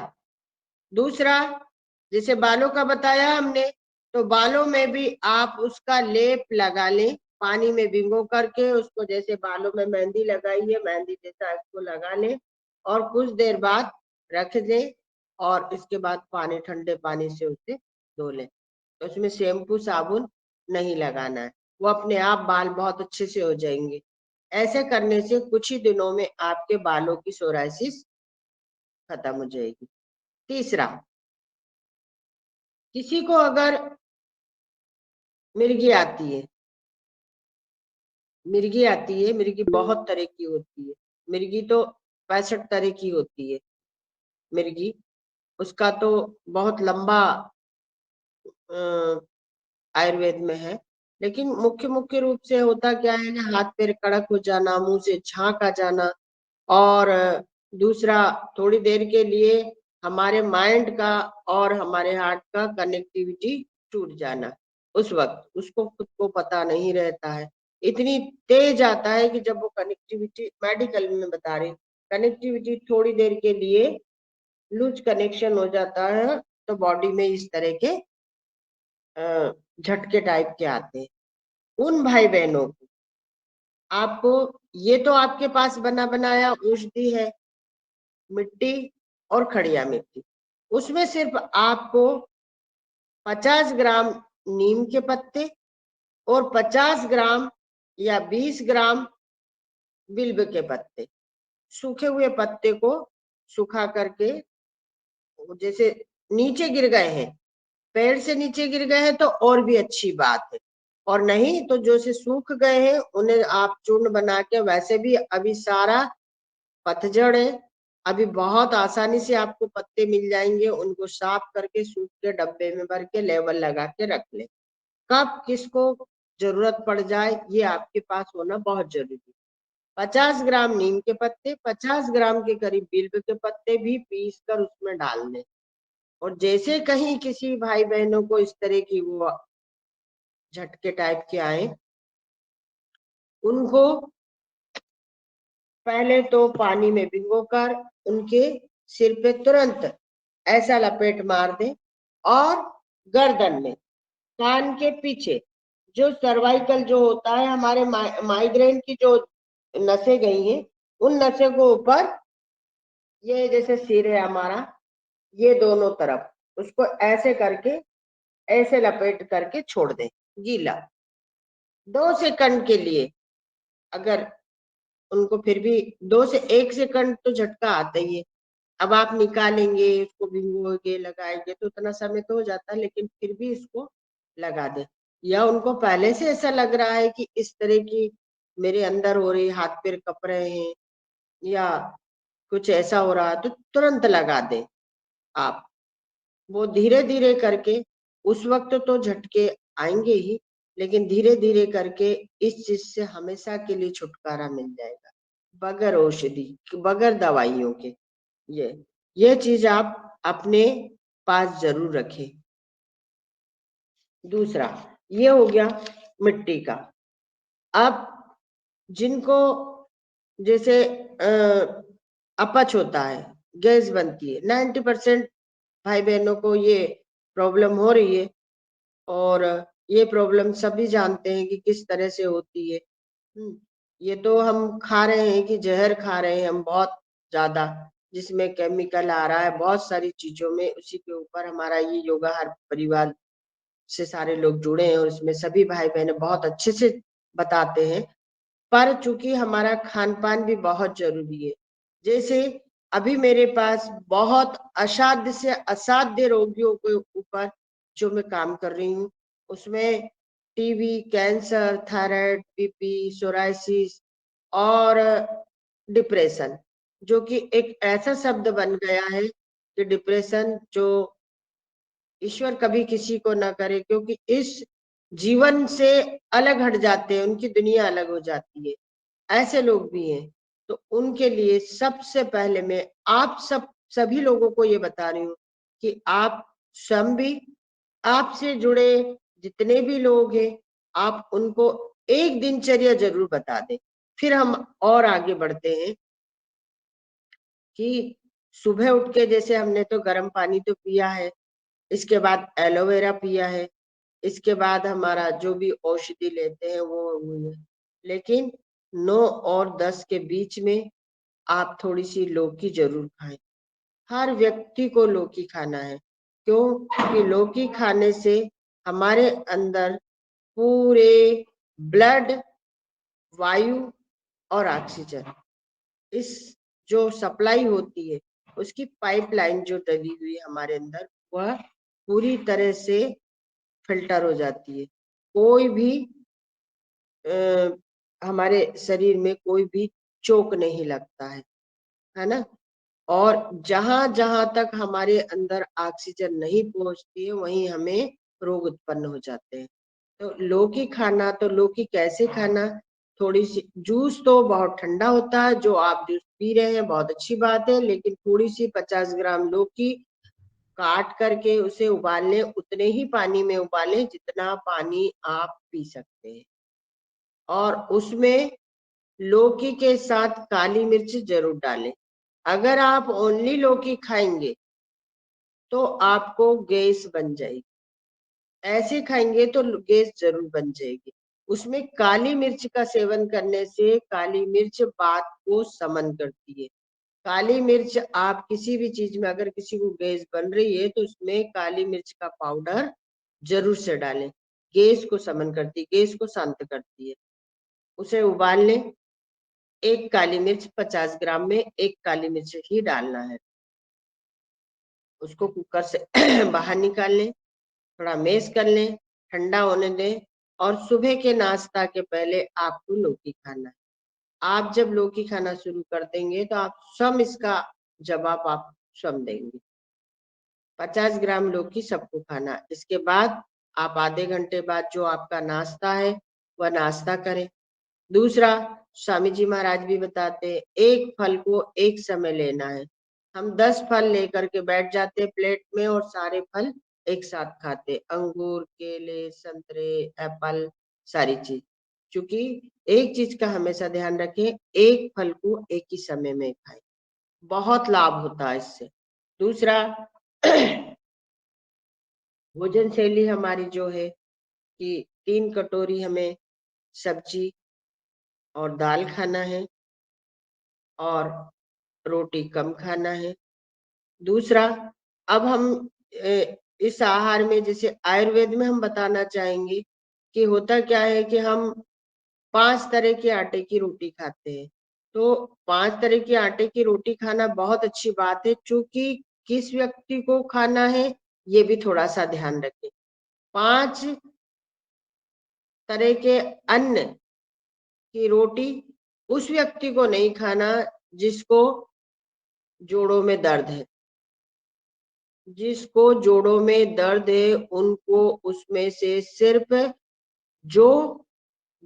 दूसरा, जैसे बालों का बताया हमने, तो बालों में भी आप उसका लेप लगा लें, पानी में भिगो करके उसको, जैसे बालों में मेहंदी लगाई है, मेहंदी जैसा इसको लगा लें और कुछ देर बाद रख दें, और इसके बाद पानी, ठंडे पानी से उसे धो लें। तो उसमें शैम्पू साबुन नहीं लगाना है, वो अपने आप बाल बहुत अच्छे से हो जाएंगे। ऐसे करने से कुछ ही दिनों में आपके बालों की सोराइसिस खत्म हो जाएगी। तीसरा, किसी को अगर मिर्गी आती है, मिर्गी आती है। मिर्गी बहुत तरह की होती है। मिर्गी तो 65 तरह की होती है मिर्गी। उसका तो बहुत लंबा आयुर्वेद में है। लेकिन मुख्य मुख्य रूप से होता क्या है ना, हाथ पैर कड़क हो जाना, मुंह से झाग आ जाना, और दूसरा थोड़ी देर के लिए हमारे माइंड का और हमारे हार्ट का कनेक्टिविटी टूट जाना। उस वक्त उसको खुद को पता नहीं रहता है, इतनी तेज आता है कि जब वो कनेक्टिविटी, मेडिकल में बता रही, कनेक्टिविटी थोड़ी देर के लिए लूज कनेक्शन हो जाता है, तो बॉडी में इस तरह के झटके टाइप के आते हैं। उन भाई बहनों को, आपको ये तो आपके पास बना बनाया औषधि है, मिट्टी और खड़िया मिट्टी, उसमें सिर्फ आपको 50 ग्राम नीम के पत्ते और 50 ग्राम या 20 ग्राम बिल्व के पत्ते, सूखे हुए पत्ते को सुखा करके, जैसे नीचे गिर गए हैं, पेड़ से नीचे गिर गए हैं तो और भी अच्छी बात है, और नहीं तो जो से सूख गए हैं उन्हें आप चूर्ण बना के, वैसे भी अभी सारा पतझड़ है, अभी बहुत आसानी से आपको पत्ते मिल जाएंगे, उनको साफ करके सूख के डब्बे में भर के लेबल लगा के रख ले। कब किसको जरूरत पड़ जाए ये आपके पास होना बहुत जरूरी है। 50 ग्राम नीम के पत्ते, 50 ग्राम के करीब बिल्व के पत्ते भी पीस कर उसमें डाल दें। और जैसे कहीं किसी भाई बहनों को इस तरह की वो झटके टाइप के आए, उनको पहले तो पानी में भिगोकर उनके सिर पे तुरंत ऐसा लपेट मार दें, और गर्दन में, कान के पीछे जो सर्वाइकल जो होता है, हमारे माइग्रेन की जो नसें गई हैं, उन नसों को ऊपर, ये जैसे सिर है हमारा, ये दोनों तरफ उसको ऐसे करके, ऐसे लपेट करके छोड़ दें गीला 2 सेकंड के लिए। अगर उनको फिर भी 2 से 1 सेकंड तो झटका आता ही है, अब आप निकालेंगे उसको, भिगोगे लगाएंगे तो उतना समय तो हो जाता है, लेकिन फिर भी इसको लगा दें। या उनको पहले से ऐसा लग रहा है कि इस तरह की मेरे अंदर हो रही, हाथ पैर कप रहे हैं या कुछ ऐसा हो रहा है, तो तुरंत लगा दें आप। वो धीरे धीरे करके, उस वक्त तो झटके आएंगे ही, लेकिन धीरे धीरे करके इस चीज से हमेशा के लिए छुटकारा मिल जाएगा, बगैर औषधि, बगैर दवाइयों के। ये चीज आप अपने पास जरूर रखें। दूसरा ये हो गया मिट्टी का। अब जिनको जैसे अपच होता है, गैस बनती है, 90% भाई बहनों को ये प्रॉब्लम हो रही है, और ये प्रॉब्लम सभी जानते हैं कि किस तरह से होती है। ये तो हम खा रहे हैं कि जहर खा रहे हैं हम बहुत ज्यादा, जिसमें केमिकल आ रहा है बहुत सारी चीजों में। उसी के ऊपर हमारा ये योगा हर परिवार से सारे लोग जुड़े हैं, और इसमें सभी भाई बहन बहुत अच्छे से बताते हैं। पर चूंकि हमारा खान पान भी बहुत जरूरी है, जैसे अभी मेरे पास बहुत असाध्य से असाध्य रोगियों के ऊपर जो मैं काम कर रही हूँ, उसमें TB, cancer, thyroid, BP, psoriasis और डिप्रेशन, जो कि एक ऐसा शब्द बन गया है कि डिप्रेशन जो ईश्वर कभी किसी को ना करे, क्योंकि इस जीवन से अलग हट जाते हैं, उनकी दुनिया अलग हो जाती है, ऐसे लोग भी हैं। तो उनके लिए सबसे पहले मैं आप सभी लोगों को ये बता रही हूँ कि आप स्वयं भी, आपसे जुड़े जितने भी लोग हैं, आप उनको एक दिनचर्या जरूर बता दें। फिर हम और आगे बढ़ते हैं कि सुबह उठ के, जैसे हमने तो गर्म पानी तो पिया है, इसके बाद एलोवेरा पिया है, इसके बाद हमारा जो भी औषधि लेते हैं वो हुई है, लेकिन 9 और 10 के बीच में आप थोड़ी सी लौकी जरूर खाएं। हर व्यक्ति को लौकी खाना है। क्यों? क्योंकि लौकी खाने से हमारे अंदर पूरे ब्लड, वायु और ऑक्सीजन, इस जो सप्लाई होती है, उसकी पाइपलाइन जो डली हुई है हमारे अंदर, वह पूरी तरह से फिल्टर हो जाती है। कोई भी हमारे शरीर में कोई भी चोट नहीं लगता है ना। और जहां जहां तक हमारे अंदर ऑक्सीजन नहीं पहुंचती है वहीं हमें रोग उत्पन्न हो जाते हैं। तो लौकी खाना, तो लौकी कैसे खाना, थोड़ी सी जूस तो बहुत ठंडा होता है, जो आप जूस पी रहे हैं बहुत अच्छी बात है, लेकिन थोड़ी सी 50 ग्राम लौकी काट करके उसे उबाल लें, उतने ही पानी में उबालें जितना पानी आप पी सकते हैं। और उसमें लौकी के साथ काली मिर्च जरूर डालें। अगर आप ओनली लौकी खाएंगे तो आपको गैस बन जाएगी, ऐसे खाएंगे तो गैस जरूर बन जाएगी। उसमें काली मिर्च का सेवन करने से काली मिर्च बात को समन करती है। काली मिर्च आप किसी भी चीज में, अगर किसी को गैस बन रही है तो उसमें काली मिर्च का पाउडर जरूर से डालें, गैस को समन करती है, गैस को शांत करती है। उसे उबाल लें, एक काली मिर्च 50 ग्राम में एक काली मिर्च ही डालना है। उसको कुकर से बाहर निकाल लें, थोड़ा मैश कर लें, ठंडा होने दें, और सुबह के नाश्ता के पहले आपको लौकी खाना है। आप जब लौकी खाना शुरू कर देंगे तो आप स्वयं इसका जवाब आप स्वयं देंगे। 50 ग्राम लौकी सबको खाना। इसके बाद आप आधे घंटे बाद जो आपका नाश्ता है वह नाश्ता करें। दूसरा, स्वामी जी महाराज भी बताते हैं, एक फल को एक समय लेना है। हम 10 फल लेकर के बैठ जाते प्लेट में और सारे फल एक साथ खाते, अंगूर, केले, संतरे, एप्पल, सारी चीज। क्योंकि एक चीज का हमेशा ध्यान रखें, एक फल को एक ही समय में खाएं, बहुत लाभ होता है इससे। दूसरा, भोजन शैली हमारी जो है कि 3 कटोरी हमें सब्जी और दाल खाना है और रोटी कम खाना है। दूसरा, अब हम इस आहार में, जैसे आयुर्वेद में हम बताना चाहेंगे कि होता क्या है कि हम 5 तरह के आटे की रोटी खाते हैं। तो 5 तरह के आटे की रोटी खाना बहुत अच्छी बात है, क्योंकि किस व्यक्ति को खाना है ये भी थोड़ा सा ध्यान रखें। 5 तरह के अन्न की रोटी उस व्यक्ति को नहीं खाना जिसको जोड़ों में दर्द है। जिसको जोड़ों में दर्द है उनको उसमें से सिर्फ जो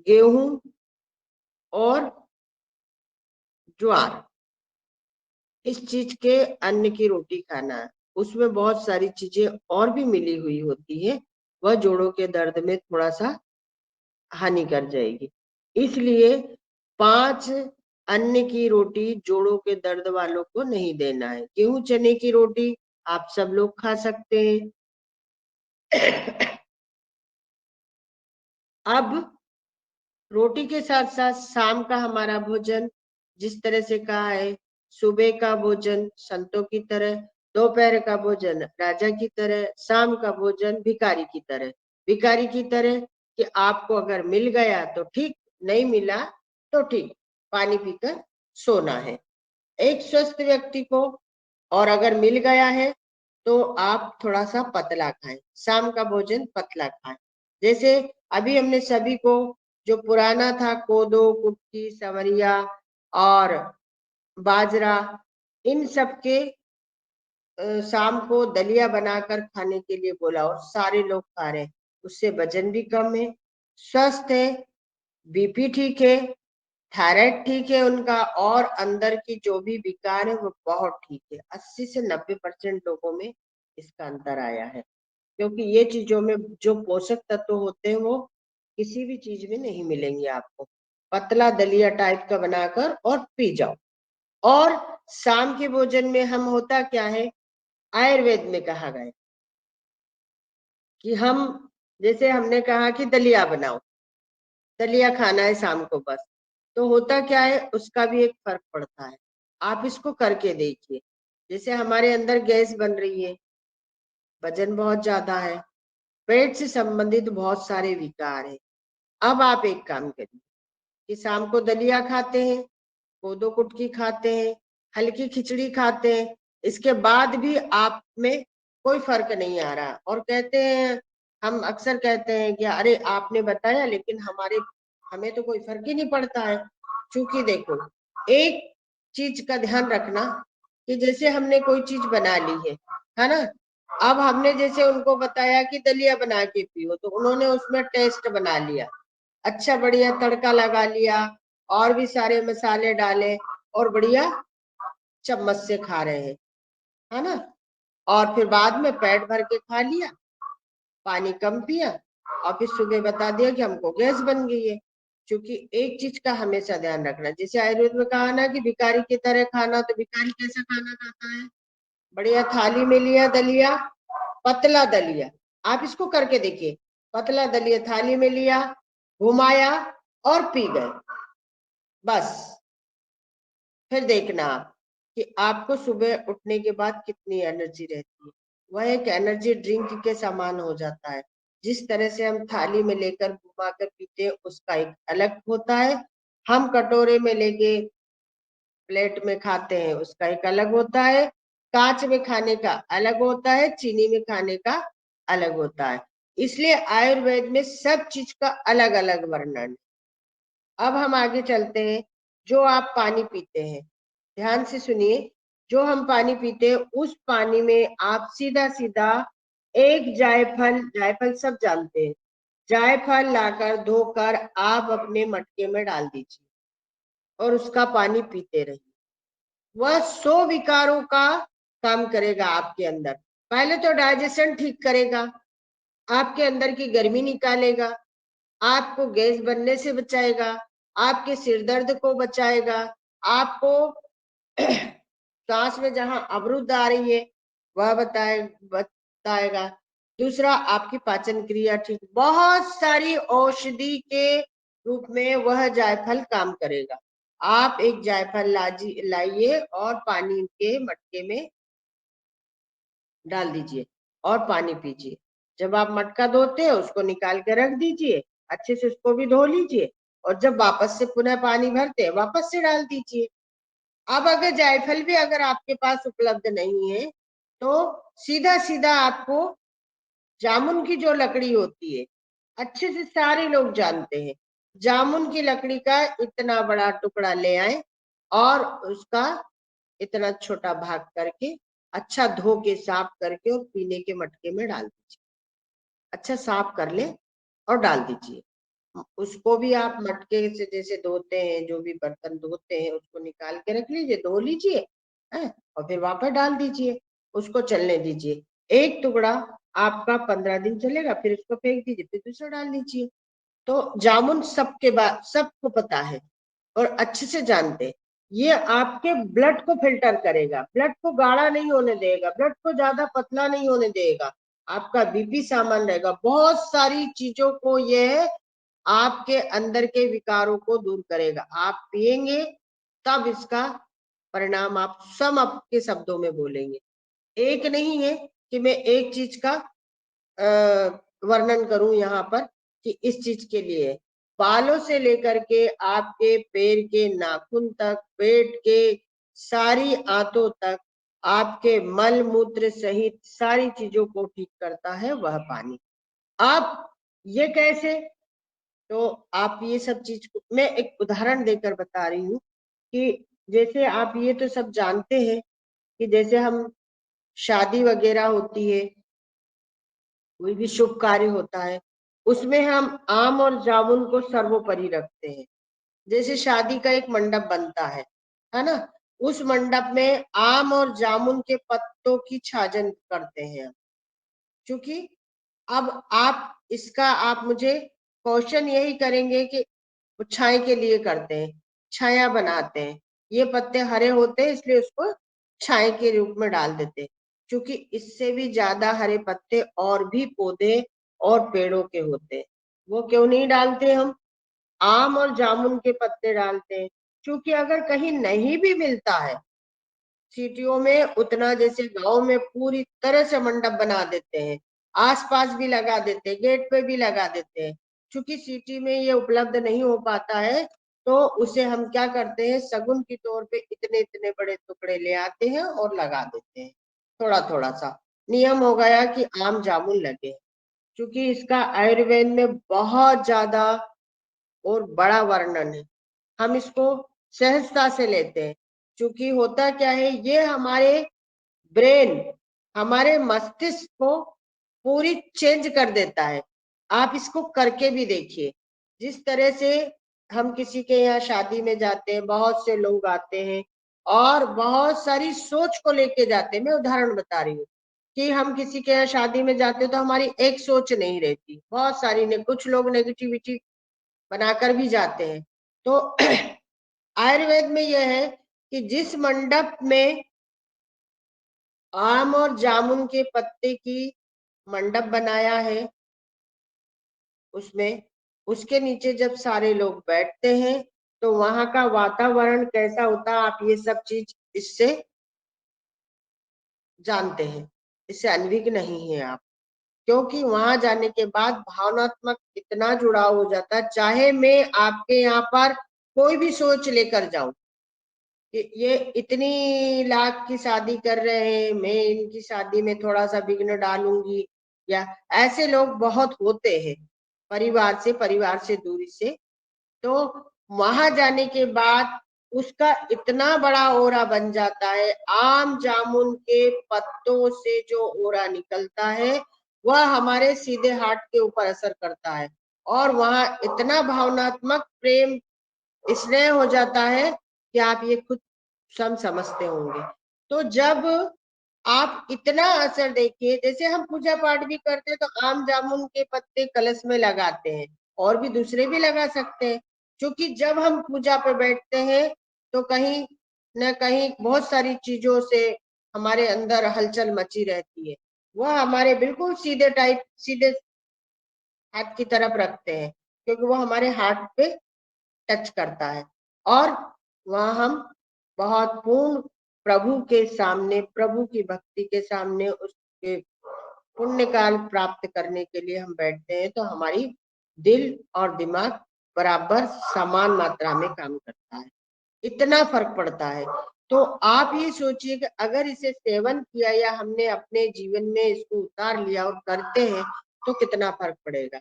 गेहूं और ज्वार, इस चीज के अन्न की रोटी खाना है। उसमें बहुत सारी चीजें और भी मिली हुई होती है, वह जोड़ों के दर्द में थोड़ा सा हानि कर जाएगी। इसलिए 5 अन्न की रोटी जोड़ों के दर्द वालों को नहीं देना है। गेहूं चने की रोटी आप सब लोग खा सकते हैं। अब रोटी के साथ साथ शाम का हमारा भोजन, जिस तरह से कहा है, सुबह का भोजन संतों की तरह, दोपहर का भोजन राजा की तरह, शाम का भोजन भिखारी की तरह। भिखारी की तरह कि आपको अगर मिल गया तो ठीक, नहीं मिला तो ठीक, पानी पीकर सोना है। एक स्वस्थ व्यक्ति को, और अगर मिल गया है तो आप थोड़ा सा पतला खाएं, शाम का भोजन पतला खाएं। जैसे अभी हमने सभी को, जो पुराना था, कोदो, कुटकी, सवरिया और बाजरा, इन सब के शाम को दलिया बनाकर खाने के लिए बोला और सारे लोग खा रहे हैं। उससे वजन भी कम है, स्वस्थ है, बीपी ठीक है, थायराइड ठीक है उनका, और अंदर की जो भी विकार है वो बहुत ठीक है। 80 से 90% लोगों में इसका अंतर आया है, क्योंकि ये चीजों में जो पोषक तत्व होते हैं वो किसी भी चीज में नहीं मिलेंगे आपको। पतला दलिया टाइप का बनाकर और पी जाओ। और शाम के भोजन में हम, होता क्या है, आयुर्वेद में कहा गया कि हम, जैसे हमने कहा कि दलिया बनाओ, दलिया खाना है शाम को बस, तो होता क्या है, उसका भी एक फर्क पड़ता है। आप इसको करके देखिए। जैसे हमारे अंदर गैस बन रही है, वजन बहुत ज्यादा है, पेट से संबंधित बहुत सारे विकार है। अब आप एक काम करिए कि शाम को दलिया खाते हैं, कोदो कुटकी खाते हैं, हल्की खिचड़ी खाते हैं, इसके बाद भी आप में कोई फर्क नहीं आ रहा और कहते हैं हम अक्सर कहते हैं कि अरे आपने बताया, लेकिन हमें तो कोई फर्क ही नहीं पड़ता है। क्योंकि देखो, एक चीज का ध्यान रखना कि जैसे हमने कोई चीज बना ली है ना, अब हमने जैसे उनको बताया कि दलिया बना के पियो, तो उन्होंने उसमें टेस्ट बना लिया, अच्छा बढ़िया तड़का लगा लिया और भी सारे मसाले डाले और बढ़िया चम्मच से खा रहे हैं, है ना। और फिर बाद में पेट भर के खा लिया, पानी कम पिया और फिर सुबह बता दिया कि हमको गैस बन गई है। क्योंकि एक चीज का हमेशा ध्यान रखना, जैसे आयुर्वेद में कहा ना कि भिखारी की तरह खाना, तो भिखारी कैसा खाना खाता है? बढ़िया थाली में लिया दलिया, पतला दलिया, आप इसको करके देखिए, पतला दलिया थाली में लिया, घुमाया और पी गए, बस। फिर देखना आप कि आपको सुबह उठने के बाद कितनी एनर्जी रहती है। वह एक एनर्जी ड्रिंक के समान हो जाता है। जिस तरह से हम थाली में लेकर घुमा कर पीते हैं उसका एक अलग होता है, हम कटोरे में लेके प्लेट में खाते हैं उसका एक अलग होता है, कांच में खाने का अलग होता है, चीनी में खाने का अलग होता है। इसलिए आयुर्वेद में सब चीज का अलग अलग वर्णन। अब हम आगे चलते हैं। जो आप पानी पीते हैं, ध्यान से सुनिए, जो हम पानी पीते हैं उस पानी में आप सीधा सीधा एक जायफल, जायफल सब जानते हैं, जायफल लाकर धोकर आप अपने मटके में डाल दीजिए और उसका पानी पीते रहिए। वह 100 विकारों का काम करेगा आपके अंदर। पहले तो डाइजेशन ठीक करेगा, आपके अंदर की गर्मी निकालेगा, आपको गैस बनने से बचाएगा, आपके सिर दर्द को बचाएगा, आपको सांस में जहां अवरुद्ध आ रही है वह बताएगा। दूसरा, आपकी पाचन क्रिया ठीक, बहुत सारी औषधि के रूप में वह जायफल काम करेगा। आप एक जायफल लाइए और पानी के मटके में डाल दीजिए और पानी पीजिए। जब आप मटका धोते हैं उसको निकाल के रख दीजिए, अच्छे से उसको भी धो लीजिए और जब वापस से पुनः पानी भरते हैं वापस से डाल दीजिए। अब अगर जायफल भी अगर आपके पास उपलब्ध नहीं है तो सीधा सीधा आपको जामुन की जो लकड़ी होती है, अच्छे से सारे लोग जानते हैं, जामुन की लकड़ी का इतना बड़ा टुकड़ा ले आए और उसका इतना छोटा भाग करके अच्छा धो के साफ करके और पीने के मटके में डाल दीजिए। अच्छा साफ कर ले और डाल दीजिए। उसको भी आप मटके से जैसे धोते हैं, जो भी बर्तन धोते हैं उसको निकाल के रख लीजिए, धो लीजिए और फिर वापस डाल दीजिए, उसको चलने दीजिए। एक टुकड़ा आपका 15 दिन चलेगा, फिर उसको फेंक दीजिए, फिर दूसरा डाल दीजिए। तो जामुन सबके बाद सबको पता है और अच्छे से जानते हैं, ये आपके ब्लड को फिल्टर करेगा, ब्लड को गाढ़ा नहीं होने देगा, ब्लड को ज्यादा पतला नहीं होने देगा, आपका बीपी सामान्य रहेगा, बहुत सारी चीजों को ये आपके अंदर के विकारों को दूर करेगा। आप पिएंगे तब इसका परिणाम आप सब आपके शब्दों में बोलेंगे। एक नहीं है कि मैं एक चीज का वर्णन करूं यहाँ पर कि इस चीज के लिए, बालों से लेकर के आपके पैर के नाखून तक, पेट के सारी आंतों तक, आपके मल मूत्र सहित सारी चीजों को ठीक करता है वह पानी। आप ये कैसे, तो आप ये सब चीज को मैं एक उदाहरण देकर बता रही हूँ कि जैसे आप ये तो सब जानते हैं कि जैसे हम शादी वगैरह होती है, कोई भी शुभ कार्य होता है, उसमें हम आम और जामुन को सर्वोपरि रखते हैं। जैसे शादी का एक मंडप बनता है ना, उस मंडप में आम और जामुन के पत्तों की छाजन करते हैं। क्योंकि अब आप इसका आप मुझे क्वेश्चन यही करेंगे कि छाया के लिए करते हैं, छाया बनाते हैं, ये पत्ते हरे होते हैं इसलिए उसको छाया के रूप में डाल देते हैं। क्योंकि इससे भी ज्यादा हरे पत्ते और भी पौधे और पेड़ों के होते हैं, वो क्यों नहीं डालते? हम आम और जामुन के पत्ते डालते हैं क्योंकि अगर कहीं नहीं भी मिलता है, सिटियों में उतना, जैसे गांव में पूरी तरह से मंडप बना देते हैं, आसपास भी लगा देते हैं, गेट पे भी लगा देते हैं। क्योंकि सिटी में ये उपलब्ध नहीं हो पाता है तो उसे हम क्या करते हैं, शगुन के तौर पे इतने इतने बड़े टुकड़े ले आते हैं और लगा देते हैं, थोड़ा थोड़ा सा। नियम हो गया कि आम जामुन लगे। क्योंकि इसका आयुर्वेद में बहुत ज्यादा और बड़ा वर्णन है। हम इसको सहजता से लेते हैं, क्योंकि होता क्या है, ये हमारे ब्रेन, हमारे मस्तिष्क को पूरी चेंज कर देता है। आप इसको करके भी देखिए। जिस तरह से हम किसी के यहाँ शादी में जाते हैं, बहुत से लोग आते हैं और बहुत सारी सोच को लेके जाते हैं। मैं उदाहरण बता रही हूँ कि हम किसी के यहाँ शादी में जाते हैं तो हमारी एक सोच नहीं रहती, बहुत सारी ने कुछ लोग नेगेटिविटी बनाकर भी जाते हैं। तो आयुर्वेद में यह है कि जिस मंडप में आम और जामुन के पत्ते की मंडप बनाया है, उसमें उसके नीचे जब सारे लोग बैठते हैं तो वहां का वातावरण कैसा होता है, आप ये सब चीज इससे जानते हैं, इससे अनभिज्ञ नहीं है आप। क्योंकि वहां जाने के बाद भावनात्मक इतना जुड़ाव हो जाता है, चाहे मैं आपके यहाँ पर कोई भी सोच लेकर जाऊं कि ये इतनी लाख की शादी कर रहे हैं, मैं इनकी शादी में थोड़ा सा विघ्न डालूंगी, या ऐसे लोग बहुत होते हैं परिवार से दूरी से। तो वहां जाने के बाद उसका इतना बड़ा ओरा बन जाता है, आम जामुन के पत्तों से जो ओरा निकलता है वह हमारे सीधे हार्ट के ऊपर असर करता है, और वहां इतना भावनात्मक प्रेम स्नेह हो जाता है कि आप ये खुद समझते होंगे। तो जब आप इतना असर देखिए, जैसे हम पूजा पाठ भी करते हैं तो आम जामुन के पत्ते कलश में लगाते हैं, और भी दूसरे भी लगा सकते हैं, क्योंकि जब हम पूजा पे बैठते हैं तो कहीं न कहीं बहुत सारी चीजों से हमारे अंदर हलचल मची रहती है। वह हमारे बिल्कुल सीधे हाथ की तरफ रखते हैं, क्योंकि वो हमारे हाथ पे टच करता है, और वहां हम बहुत पूर्ण प्रभु के सामने, प्रभु की भक्ति के सामने, उसके पुण्य काल प्राप्त करने के लिए हम बैठते हैं। तो हमारी दिल और दिमाग बराबर समान मात्रा में काम करता है, इतना फर्क पड़ता है। तो आप ये सोचिए कि अगर इसे सेवन किया या हमने अपने जीवन में इसको उतार लिया और करते हैं तो कितना फर्क पड़ेगा।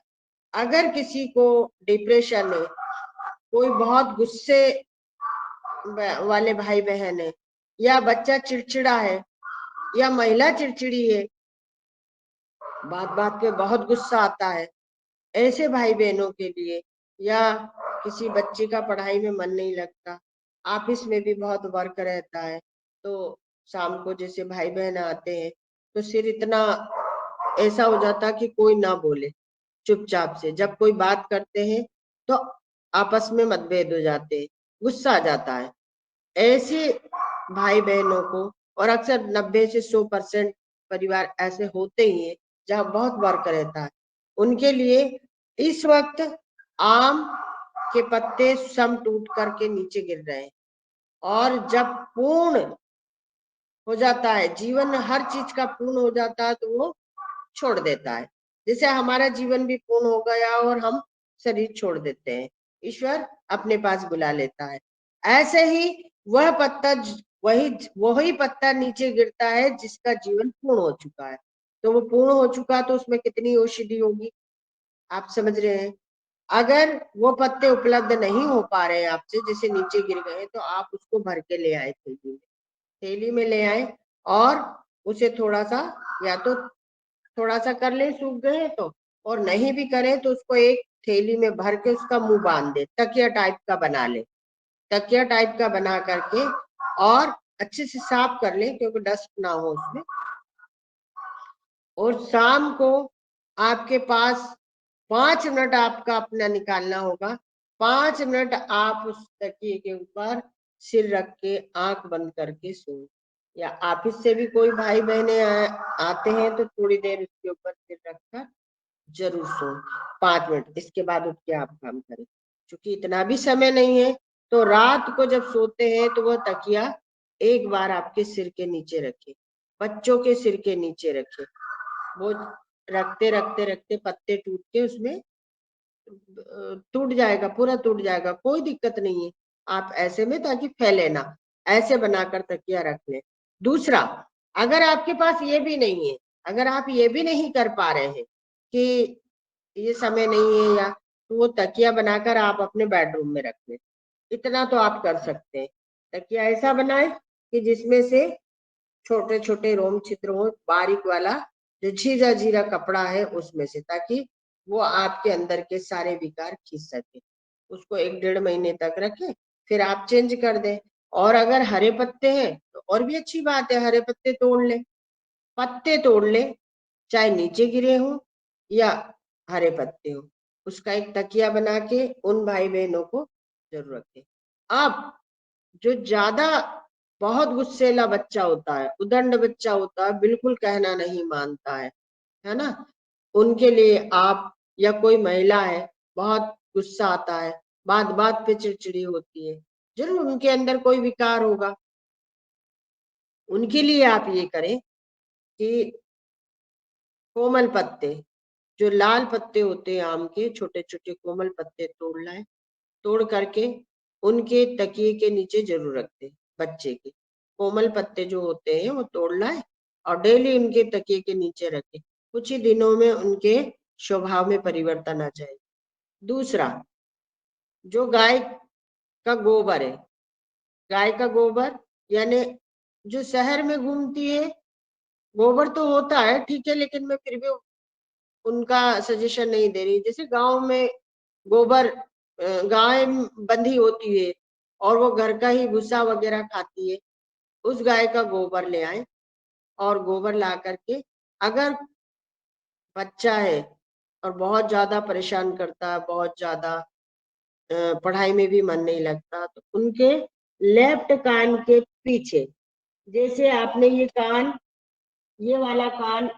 अगर किसी को डिप्रेशन है, कोई बहुत गुस्से वाले भाई बहन है, या बच्चा चिड़चिड़ा है, या महिला चिड़चिड़ी है, बात बात पे बहुत गुस्सा आता है, ऐसे भाई बहनों के लिए, या किसी बच्चे का पढ़ाई में मन नहीं लगता, ऑफिस में भी बहुत वर्क रहता है, तो शाम को जैसे भाई बहन आते हैं तो सिर इतना ऐसा हो जाता कि कोई ना बोले, चुपचाप से जब कोई बात करते हैं तो आपस में मतभेद हो जाते हैं, गुस्सा आ जाता है। ऐसे भाई बहनों को, और अक्सर 90 से 100% परिवार ऐसे होते ही हैं जहाँ बहुत वर्क रहता है, उनके लिए इस वक्त आम के पत्ते सम टूट करके नीचे गिर रहे हैं, और जब पूर्ण हो जाता है जीवन, हर चीज का पूर्ण हो जाता है तो वो छोड़ देता है। जैसे हमारा जीवन भी पूर्ण हो गया और हम शरीर छोड़ देते हैं, ईश्वर अपने पास बुला लेता है। ऐसे ही वह पत्ता, वही पत्ता नीचे गिरता है जिसका जीवन पूर्ण हो चुका है। तो वो पूर्ण हो चुका तो उसमें कितनी औषधि होगी, आप समझ रहे हैं। अगर वो पत्ते उपलब्ध नहीं हो पा रहे हैं आपसे, जैसे नीचे गिर गए, तो आप उसको भर के ले आए, थैली में ले आए, और उसे थोड़ा सा, या तो थोड़ा सा कर ले सूख गए तो, और नहीं भी करे तो उसको एक थैली में भर के उसका मुंह बांध दे, तकिया टाइप का बना ले, तकिया टाइप का बना करके और अच्छे से साफ कर ले क्योंकि डस्ट ना हो उसमें। और शाम को आपके पास 5 मिनट आपका अपना निकालना होगा, 5 मिनट आप उस तकिए के ऊपर सिर रख के आंख बंद करके सो, या ऑफिस से भी कोई भाई बहने आते हैं तो थोड़ी देर उसके ऊपर सिर रखकर जरूर सो, 5 मिनट। इसके बाद उठ के आप काम करें, क्योंकि इतना भी समय नहीं है। तो रात को जब सोते हैं तो वह तकिया एक बार आपके सिर के नीचे रखे, बच्चों के सिर के नीचे रखे, वो रखते रखते रखते पत्ते टूट के उसमें टूट जाएगा, पूरा टूट जाएगा, कोई दिक्कत नहीं है। आप ऐसे में, ताकि फैले ना, ऐसे बनाकर तकिया रख लें। दूसरा, अगर आपके पास ये भी नहीं है, अगर आप ये भी नहीं कर पा रहे हैं कि ये समय नहीं है, या तो वो तकिया बनाकर आप अपने बेडरूम में रख लें। इतना तो आप कर सकते हैं। तकिया ऐसा बनाए कि जिसमें से छोटे छोटे रोम छिद्र हो, बारीक वाला जो झीरा झीरा कपड़ा है उसमें से, ताकि वो आपके अंदर के सारे विकार खींच सके। उसको 1-1.5 महीने तक रखें, फिर आप चेंज कर दें। और अगर हरे पत्ते हैं तो और भी अच्छी बात है, हरे पत्ते तोड़ ले, पत्ते तोड़ ले, चाहे नीचे गिरे हो या हरे पत्ते हो, उसका एक तकिया बना के उन भाई बहनों को जरूर रखें। अब जो ज्यादा बहुत गुस्सेला बच्चा होता है, उदंड बच्चा होता है, बिल्कुल कहना नहीं मानता है ना, उनके लिए आप, या कोई महिला है बहुत गुस्सा आता है, बात बात पे चिड़चिड़ी होती है, जरूर उनके अंदर कोई विकार होगा, उनके लिए आप ये करें कि कोमल पत्ते, जो लाल पत्ते होते हैं आम के, छोटे छोटे कोमल पत्ते तोड़ लाए, तोड़ करके उनके तकिए के नीचे जरूर रख दे। बच्चे के कोमल पत्ते जो होते हैं वो तोड़ लाए और डेली उनके तकिए के नीचे रखे। कुछ ही दिनों में उनके स्वभाव में परिवर्तन आ जाए। दूसरा, जो गाय का गोबर है, गाय का गोबर, यानी जो शहर में घूमती है, गोबर तो होता है ठीक है, लेकिन मैं फिर भी उनका सजेशन नहीं दे रही। जैसे गांव में गोबर, गाय बंधी होती है और वो घर का ही भूसा वगैरह खाती है, उस गाय का गोबर ले आए और गोबर ला करके, अगर बच्चा है और बहुत ज्यादा परेशान करता है, बहुत ज्यादा पढ़ाई में भी मन नहीं लगता, तो उनके लेफ्ट कान के पीछे, जैसे आपने ये कान, ये वाला कान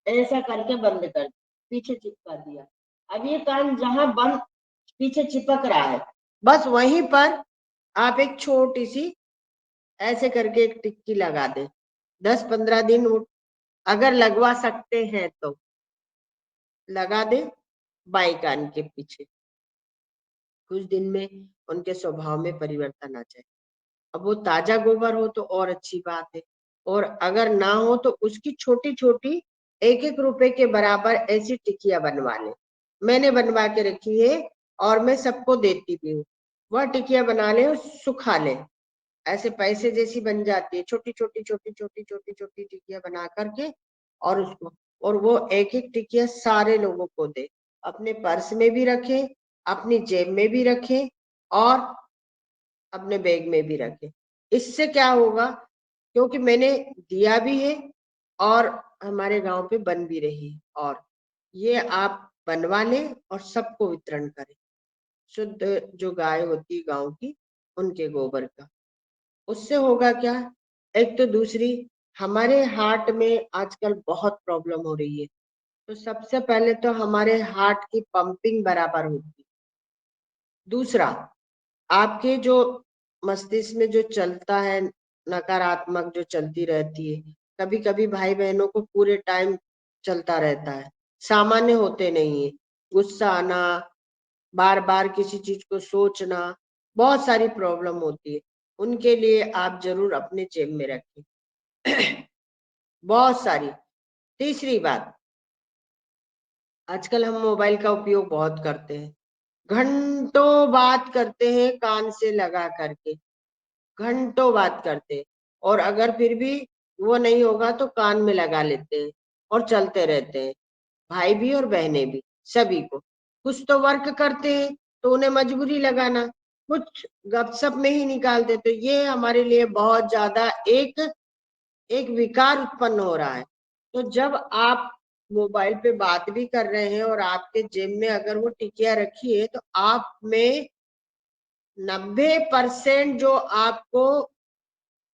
ऐसा करके बंद कर दिया, पीछे चिपका दिया, अब ये कान जहां बंद पीछे चिपक रहा है, बस वहीं पर आप एक छोटी सी ऐसे करके एक टिक्की लगा दे। 10-15 दिन अगर लगवा सकते हैं तो लगा दे बाई कान के पीछे, कुछ दिन में उनके स्वभाव में परिवर्तन आ जाए। अब वो ताजा गोबर हो तो और अच्छी बात है, और अगर ना हो तो उसकी छोटी छोटी 1-1 रुपए के बराबर ऐसी टिकिया बनवा ले। मैंने बनवा के रखी है और मैं सबको देती भी हूँ। वह टिकिया बना ले और सुखा ले, ऐसे पैसे जैसी बन जाती है, छोटी छोटी छोटी छोटी छोटी छोटी टिकिया बना करके, और उसको, और वो 1-1 टिकिया सारे लोगों को दे, अपने पर्स में भी रखे, अपनी जेब में भी रखे और अपने बैग में भी रखे। इससे क्या होगा, क्योंकि मैंने दिया भी है और हमारे गांव पे बन भी रही है, और ये आप बनवा लें और सबको वितरण करें, शुद्ध जो गाय होती है गांव की, उनके गोबर का। उससे होगा क्या, एक तो दूसरी, हमारे हार्ट में आजकल बहुत प्रॉब्लम हो रही है, तो सबसे पहले तो हमारे हार्ट की पंपिंग बराबर होगी। दूसरा, आपके जो मस्तिष्क में जो चलता है, नकारात्मक जो चलती रहती है, कभी कभी भाई बहनों को पूरे टाइम चलता रहता है, सामान्य होते नहीं है, गुस्सा आना, बार बार किसी चीज को सोचना, बहुत सारी प्रॉब्लम होती है, उनके लिए आप जरूर अपने जेब में रखें। बहुत सारी। तीसरी बात, आजकल हम मोबाइल का उपयोग बहुत करते हैं, घंटों बात करते हैं कान से लगा करके, घंटों बात करते हैं, और अगर फिर भी वो नहीं होगा तो कान में लगा लेते हैं और चलते रहते हैं, भाई भी और बहनें भी, सभी को। कुछ तो वर्क करते हैं तो उन्हें मजबूरी लगाना, कुछ गपशप में ही निकाल देते, ये हमारे लिए बहुत ज्यादा एक एक विकार उत्पन्न हो रहा है। तो जब आप मोबाइल पे बात भी कर रहे हैं और आपके जेब में अगर वो टिकिया रखी है, तो आप में 90% जो आपको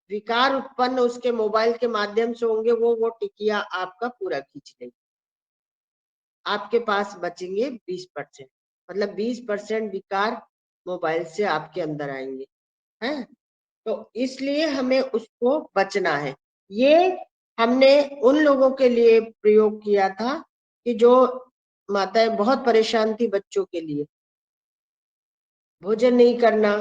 विकार उत्पन्न उसके मोबाइल के माध्यम से होंगे, वो टिकिया आपका पूरा खींच लेंगे, आपके पास बचेंगे 20%, मतलब 20% विकार मोबाइल से आपके अंदर आएंगे, हैं? तो इसलिए हमें उसको बचना है। ये हमने उन लोगों के लिए प्रयोग किया था कि जो माताएं बहुत परेशान थी, बच्चों के लिए भोजन नहीं करना,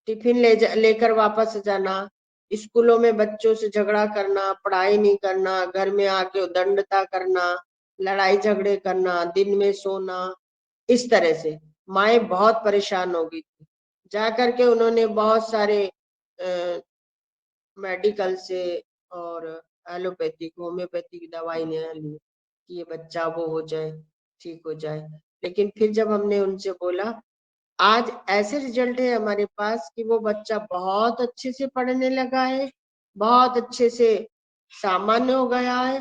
टिफिन लेकर वापस जाना, स्कूलों में बच्चों से झगड़ा करना, पढ़ाई नहीं करना, घर में आके उदंडता करना, लड़ाई झगड़े करना, दिन में सोना, इस तरह से माएँ बहुत परेशान हो गई थी। जा करके उन्होंने बहुत सारे मेडिकल से और एलोपैथिक, होम्योपैथिक दवाइयाँ ली कि ये बच्चा वो हो जाए, ठीक हो जाए। लेकिन फिर जब हमने उनसे बोला, आज ऐसे रिजल्ट है हमारे पास कि वो बच्चा बहुत अच्छे से पढ़ने लगा है, बहुत अच्छे से सामान्य हो गया है,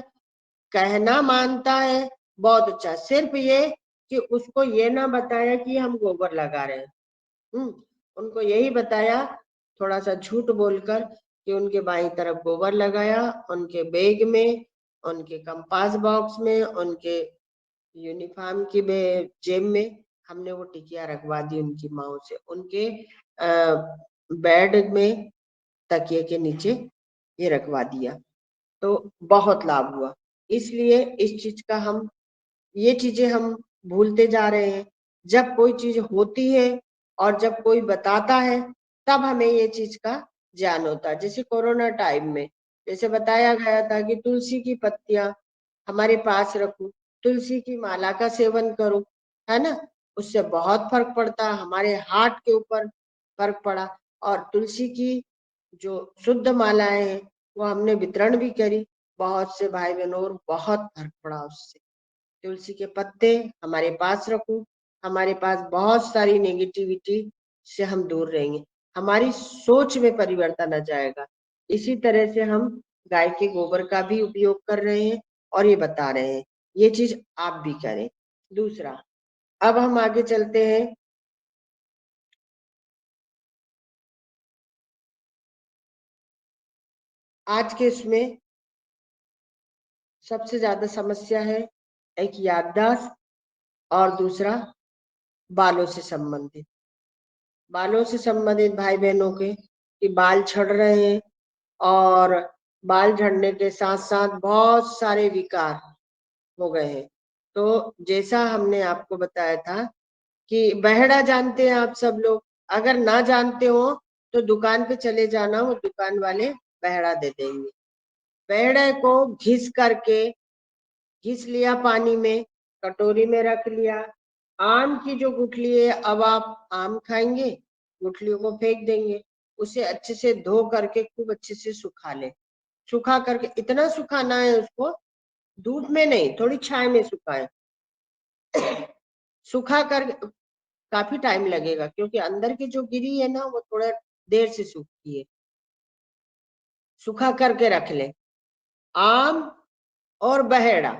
कहना मानता है, बहुत अच्छा। सिर्फ ये कि उसको ये ना बताया कि हम गोबर लगा रहे हैं। उनको यही बताया, थोड़ा सा झूठ बोलकर, कि उनके बाईं तरफ गोबर लगाया, उनके बैग में, उनके कंपास बॉक्स में, उनके यूनिफॉर्म की जेब में हमने वो टिकिया रखवा दी उनकी माओ से, उनके बेड में तकिए के नीचे ये रखवा दिया। तो बहुत लाभ हुआ। इसलिए इस चीज का हम, ये चीजें हम भूलते जा रहे हैं। जब कोई चीज होती है और जब कोई बताता है, तब हमें ये चीज का ज्ञान होता है। जैसे कोरोना टाइम में जैसे बताया गया था कि तुलसी की पत्तियां हमारे पास रखो, तुलसी की माला का सेवन करो, है ना, उससे बहुत फर्क पड़ता है। हमारे हार्ट के ऊपर फर्क पड़ा, और तुलसी की जो शुद्ध मालाएं हैं वो हमने वितरण भी करी बहुत से भाई बहनों, और बहुत फर्क पड़ा उससे। तुलसी के पत्ते हमारे पास रखो, हमारे पास बहुत सारी नेगेटिविटी से हम दूर रहेंगे, हमारी सोच में परिवर्तन आ जाएगा। इसी तरह से हम गाय के गोबर का भी उपयोग कर रहे हैं और ये बता रहे हैं, ये चीज आप भी करें। दूसरा, अब हम आगे चलते हैं। आज के इसमें सबसे ज्यादा समस्या है एक याददाश्त, और दूसरा बालों से संबंधित। बालों से संबंधित भाई बहनों के कि बाल झड़ रहे हैं, और बाल झड़ने के साथ साथ बहुत सारे विकार हो गए हैं। तो जैसा हमने आपको बताया था कि बहेड़ा जानते हैं आप सब लोग, अगर ना जानते हो तो दुकान पे चले जाना, वो दुकान वाले बहेड़ा दे देंगे। बहेड़े को घिस लिया पानी में, कटोरी में रख लिया। आम की जो गुठली है, अब आप आम खाएंगे, गुठलियों को फेंक देंगे, उसे अच्छे से धो करके खूब अच्छे से सुखा ले। सुखा करके इतना सुखाना है उसको, धूप में नहीं, थोड़ी छाया में सुखाएं। सुखा कर काफी टाइम लगेगा, क्योंकि अंदर की जो गिरी है ना वो थोड़ा देर से सूखती है। सुखा करके रख ले। आम और बहेड़ा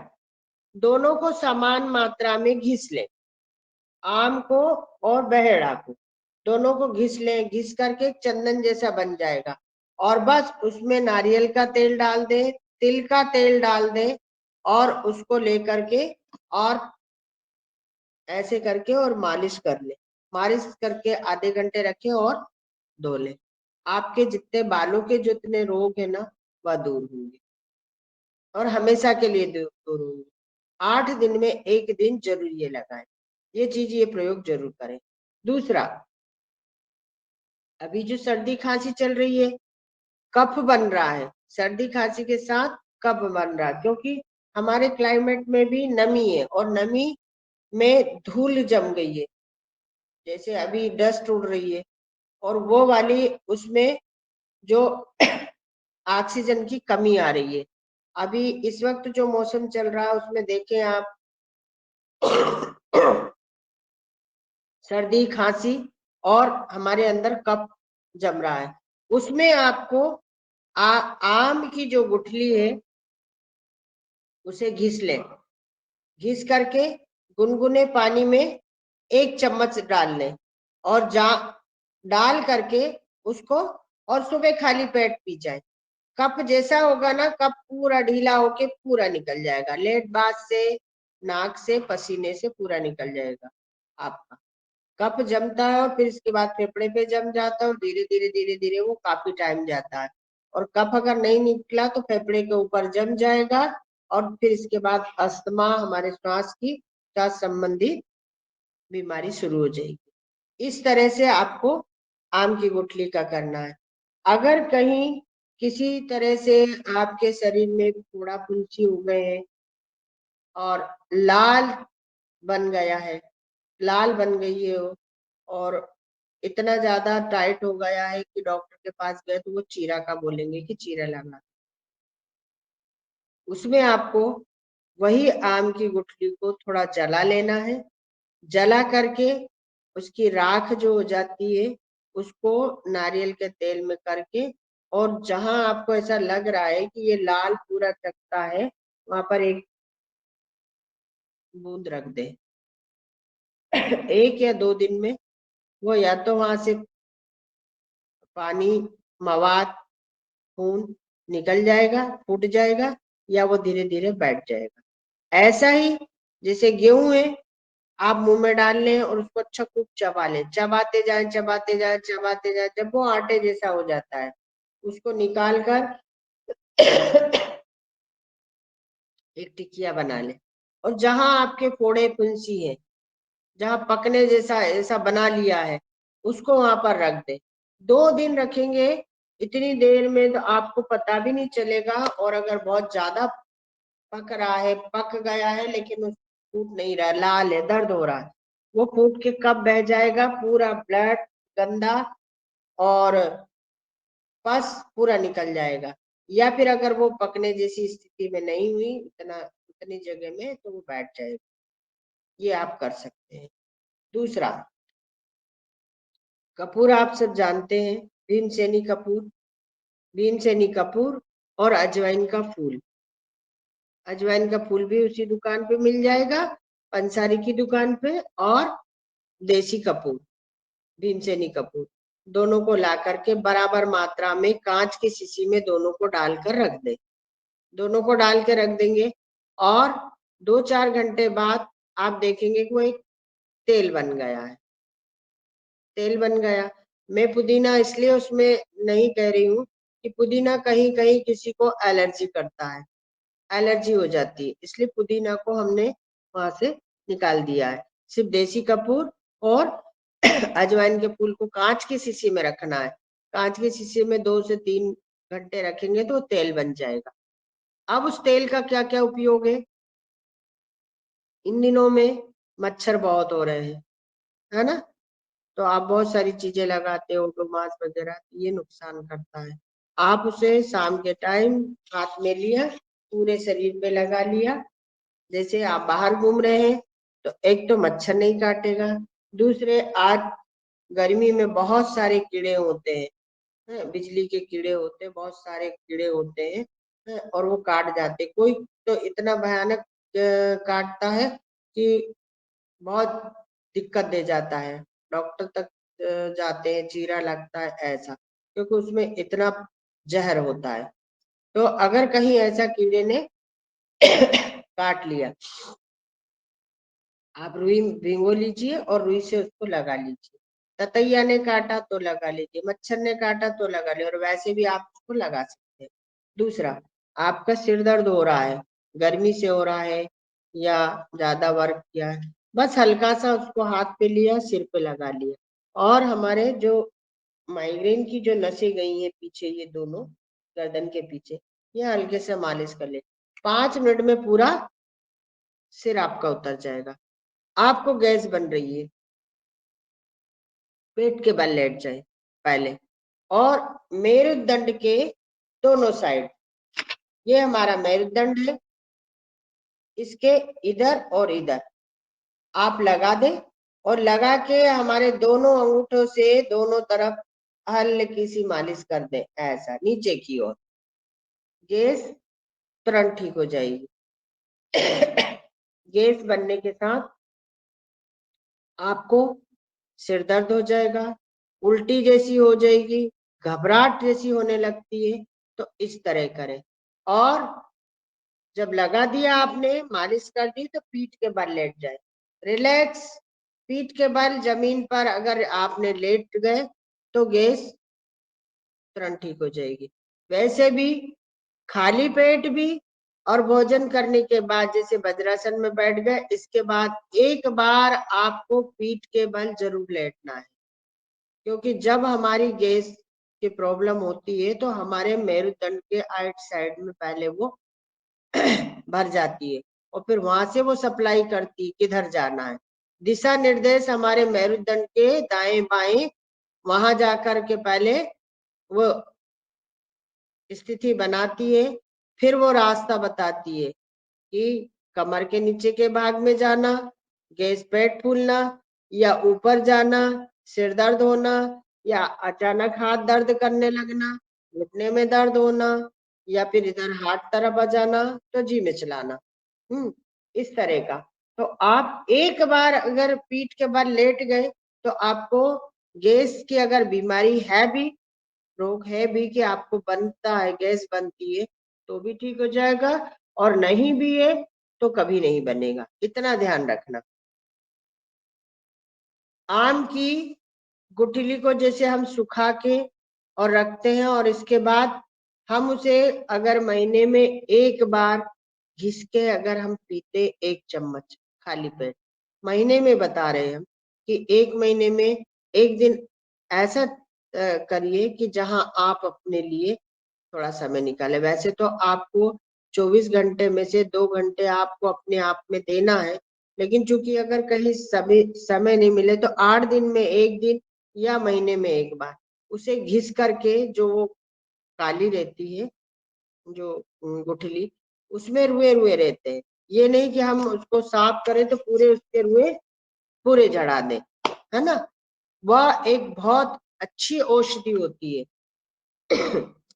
दोनों को समान मात्रा में घिस ले, आम को और बहेड़ा को दोनों को घिस ले। घिस करके चंदन जैसा बन जाएगा, और बस उसमें नारियल का तेल डाल दे, तिल का तेल डाल दे, और उसको लेकर के और ऐसे करके और मालिश कर ले। मालिश करके आधे घंटे रखे और धो ले। आपके जितने बालों के जितने रोग है ना वह दूर होंगे, और हमेशा के लिए दूर होंगे। 8 दिन में एक दिन जरूर ये लगाएं, ये चीज, ये प्रयोग जरूर करें। दूसरा, अभी जो सर्दी खांसी चल रही है, कफ बन रहा है, सर्दी खांसी के साथ कफ बन रहा है, क्योंकि हमारे क्लाइमेट में भी नमी है, और नमी में धूल जम गई है, जैसे अभी डस्ट उड़ रही है, और वो वाली उसमें जो ऑक्सीजन की कमी आ रही है। अभी इस वक्त जो मौसम चल रहा है उसमें देखें आप, सर्दी खांसी और हमारे अंदर कफ जम रहा है, उसमें आपको आम की जो गुठली है उसे घिस ले। घिस करके गुनगुने पानी में 1 चम्मच डाल ले, और डाल करके उसको, और सुबह खाली पेट पी जाए। कफ जैसा होगा ना, कफ पूरा ढीला होके पूरा निकल जाएगा, लेट बात से, नाक से, पसीने से पूरा निकल जाएगा आपका। कफ जमता है और फिर इसके बाद फेफड़े पे जम जाता है, और धीरे धीरे धीरे धीरे वो काफी टाइम जाता है, और कफ अगर नहीं निकला तो फेफड़े के ऊपर जम जाएगा, और फिर इसके बाद अस्थमा, हमारे श्वास संबंधी बीमारी शुरू हो जाएगी। इस तरह से आपको आम की गुठली का करना है। अगर कहीं किसी तरह से आपके शरीर में फोड़ा फुंसी हो गए हैं, और लाल बन गया है, लाल बन गई है वो, और इतना ज्यादा टाइट हो गया है कि डॉक्टर के पास गए तो वो चीरा का बोलेंगे कि चीरा लगा। उसमें आपको वही आम की गुठली को थोड़ा जला लेना है, जला करके उसकी राख जो हो जाती है उसको नारियल के तेल में करके, और जहां आपको ऐसा लग रहा है कि ये लाल पूरा चकता है वहां पर एक बूंद रख दे। 1 या 2 दिन में वो या तो वहां से पानी, मवाद, खून निकल जाएगा, फूट जाएगा, या वो धीरे धीरे बैठ जाएगा। ऐसा ही जैसे गेहूं है, आप मुंह में डाल लें और उसको अच्छा खूब चबा लें, चबाते जाएं चबाते जाएं चबाते जाएं, जब वो आटे जैसा हो जाता है उसको निकाल कर एक टिकिया बना लें, और जहां आपके फोड़े फुंसी है, जहां पकने जैसा ऐसा बना लिया है, उसको वहां पर रख दे। 2 दिन रखेंगे, इतनी देर में तो आपको पता भी नहीं चलेगा। और अगर बहुत ज्यादा पक रहा है, पक गया है लेकिन फूट नहीं रहा, लाल है, दर्द हो रहा है, वो फूट के कब बह जाएगा, पूरा ब्लड गंदा और पस पूरा निकल जाएगा। या फिर अगर वो पकने जैसी स्थिति में नहीं हुई उतनी जगह में, तो वो बैठ जाएगा। ये आप कर सकते हैं। दूसरा, कपूर आप सब जानते हैं, भीमसेनी कपूर, भीमसेनी कपूर और अजवाइन का फूल। अजवाइन का फूल भी उसी दुकान पे मिल जाएगा, पंसारी की दुकान पे, और देसी कपूर, भीमसेनी कपूर, दोनों को ला करके बराबर मात्रा में कांच की शीशी में दोनों को डालकर रख दे। दोनों को डाल के रख देंगे, और 2-4 घंटे बाद आप देखेंगे कि वो एक तेल बन गया है, तेल बन गया। मैं पुदीना इसलिए उसमें नहीं कह रही हूँ कि पुदीना कहीं कहीं किसी को एलर्जी करता है, एलर्जी हो जाती है, इसलिए पुदीना को हमने वहां से निकाल दिया है। सिर्फ देसी कपूर और अजवाइन के फूल को कांच की शीशी में रखना है। कांच की शीशी में 2 से 3 घंटे रखेंगे तो तेल बन जाएगा। अब उस तेल का क्या क्या उपयोग है? इन दिनों में मच्छर बहुत हो रहे हैं, है ना? तो आप बहुत सारी चीजें लगाते हो, डोमास वगैरह, ये नुकसान करता है। आप उसे शाम के टाइम हाथ में लिया, पूरे शरीर पे लगा लिया। जैसे आप बाहर घूम रहे हैं तो एक तो मच्छर नहीं काटेगा, दूसरे आज गर्मी में बहुत सारे कीड़े होते हैं, बिजली के कीड़े होते हैं, बहुत सारे कीड़े होते हैं, और वो काट जाते, कोई तो इतना भयानक काटता है कि बहुत दिक्कत दे जाता है, डॉक्टर तक जाते हैं, चीरा लगता है ऐसा, क्योंकि उसमें इतना जहर होता है। तो अगर कहीं ऐसा कीड़े ने काट लिया, आप रुई भिगो लीजिए और रुई से उसको लगा लीजिए। ततैया ने काटा तो लगा लीजिए, मच्छर ने काटा तो लगा लीजिए, और वैसे भी आप उसको लगा सकते हैं। दूसरा, आपका सिर दर्द हो रहा है, गर्मी से हो रहा है या ज्यादा वर्क किया है, बस हल्का सा उसको हाथ पे लिया, सिर पे लगा लिया, और हमारे जो माइग्रेन की जो नसें गई हैं पीछे, ये दोनों गर्दन के पीछे, ये हल्के से मालिश कर ले। 5 मिनट में पूरा सिर आपका उतर जाएगा। आपको गैस बन रही है, पेट के बल लेट जाए पहले, और मेरुदंड के दोनों साइड, ये हमारा मेरुदंड है, इसके इधर और इधर आप लगा दें, और लगा के हमारे दोनों अंगूठों से दोनों तरफ हल्की सी मालिश कर दें, ऐसा नीचे की ओर। गैस तुरंत ठीक हो जाएगी। गैस बनने के साथ आपको सिर दर्द हो जाएगा, उल्टी जैसी हो जाएगी, घबराहट जैसी होने लगती है, तो इस तरह करें। और जब लगा दिया आपने, मालिश कर दी, तो पीठ के बल लेट जाए, रिलैक्स। पीठ के बल जमीन पर अगर आपने लेट गए तो गैस तुरंत ठीक हो जाएगी। वैसे भी खाली पेट भी और भोजन करने के बाद, जैसे वज्रासन में बैठ गए, इसके बाद एक बार आपको पीठ के बल जरूर लेटना है, क्योंकि जब हमारी गैस की प्रॉब्लम होती है तो हमारे मेरुदंड के आइट साइड में पहले वो भर जाती है, और फिर वहां से वो सप्लाई करती किधर जाना है। दिशा निर्देश हमारे मेरुदंड के दाएं बाएं वहां जाकर के पहले वो स्थिति बनाती है, फिर वो रास्ता बताती है कि कमर के नीचे के भाग में जाना, गैस पेट फूलना, या ऊपर जाना, सिर दर्द होना, या अचानक हाथ दर्द करने लगना, घुटने में दर्द होना, या फिर इधर हाथ तरफ आ जाना तो जी में चलाना। इस तरह का। तो आप एक बार अगर पीठ के बल लेट गए तो आपको गैस की अगर बीमारी है भी, रोग है भी कि आपको बनता है, गैस बनती है, तो भी ठीक हो जाएगा, और नहीं भी है तो कभी नहीं बनेगा। इतना ध्यान रखना। आम की गुठली को जैसे हम सुखा के और रखते हैं, और इसके बाद हम उसे अगर महीने में एक बार घिस के अगर हम पीते 1 चम्मच खाली पेट, महीने में बता रहे हैं हम कि 1 महीने में 1 दिन ऐसा करिए कि जहां आप अपने लिए थोड़ा समय निकाले। वैसे तो आपको 24 घंटे में से 2 घंटे आपको अपने आप में देना है, लेकिन चूंकि अगर कहीं समय नहीं मिले तो 8 दिन में 1 दिन या महीने में 1 बार उसे घिस करके, जो वो काली रहती है जो गुठली, उसमें रुए रुए रहते हैं। ये नहीं कि हम उसको साफ करें तो पूरे उसके रुए पूरे झड़ा दें, है ना। वह एक बहुत अच्छी औषधि होती है।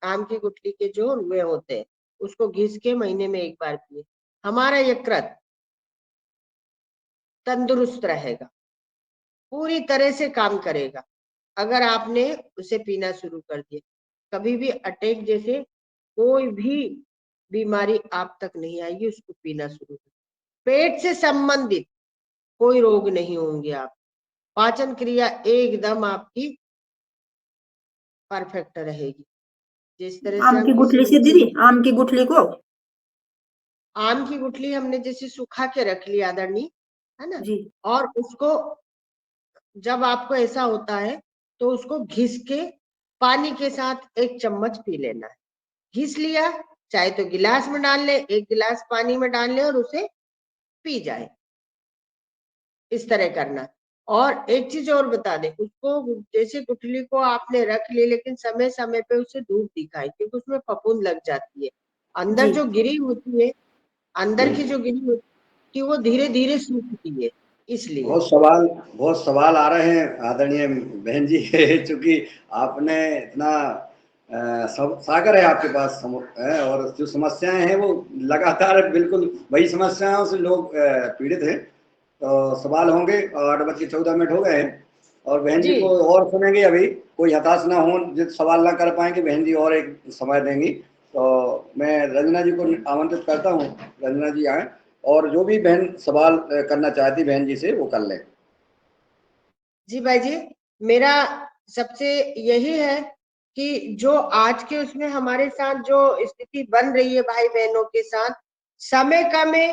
आम की गुठली के जो रुए होते हैं उसको घिस के महीने में 1 बार पिए, हमारा यकृत तंदुरुस्त रहेगा, पूरी तरह से काम करेगा। अगर आपने उसे पीना शुरू कर दिया, कभी भी अटैक जैसे कोई भी बीमारी आप तक नहीं आएगी, उसको पीना शुरू कर। पेट से संबंधित कोई रोग नहीं होंगे, आप पाचन क्रिया एकदम आपकी परफेक्ट रहेगी। जिस तरह से आम की गुठली से दीदी, आम की गुठली को, आम की गुठली हमने जैसे सुखा के रख लिया आदरणीय, है ना जी, और उसको जब आपको ऐसा होता है तो उसको घिस के पानी के साथ 1 चम्मच पी लेना है। घिस लिया, चाहे तो गिलास में डाल ले, 1 गिलास पानी में डाल ले और उसे पी जाए, इस तरह करना। और एक चीज और बता दें, उसको जैसे गुठली को आपने रख ली, लेकिन समय समय पे उसे धूप दिखाए, क्योंकि उसमें फफूंद लग जाती है। अंदर जी। जो गिरी होती है, अंदर की जो गिरी होती है वो धीरे धीरे सूखती है, इसलिए। बहुत सवाल आ रहे हैं आदरणीय बहन जी। चूंकि आपने इतना सब सागर है आपके पास और जो समस्याएं हैं वो लगातार बिल्कुल वही समस्याओं से लोग पीड़ित हैं। तो सवाल होंगे, 8:14 हो गए हैं और बहन जी को और सुनेंगे। अभी कोई हताश ना हो, जिस सवाल ना कर पाएंगे बहन जी और एक समय देंगी। तो मैं रंजना जी को आमंत्रित करता हूँ, रंजना जी आए और जो भी बहन सवाल करना चाहती बहन जी से वो कर लें। जी भाई जी, मेरा सबसे यही है कि जो आज के उसमें हमारे साथ जो स्थिति बन रही है भाई बहनों के साथ, समय कम है,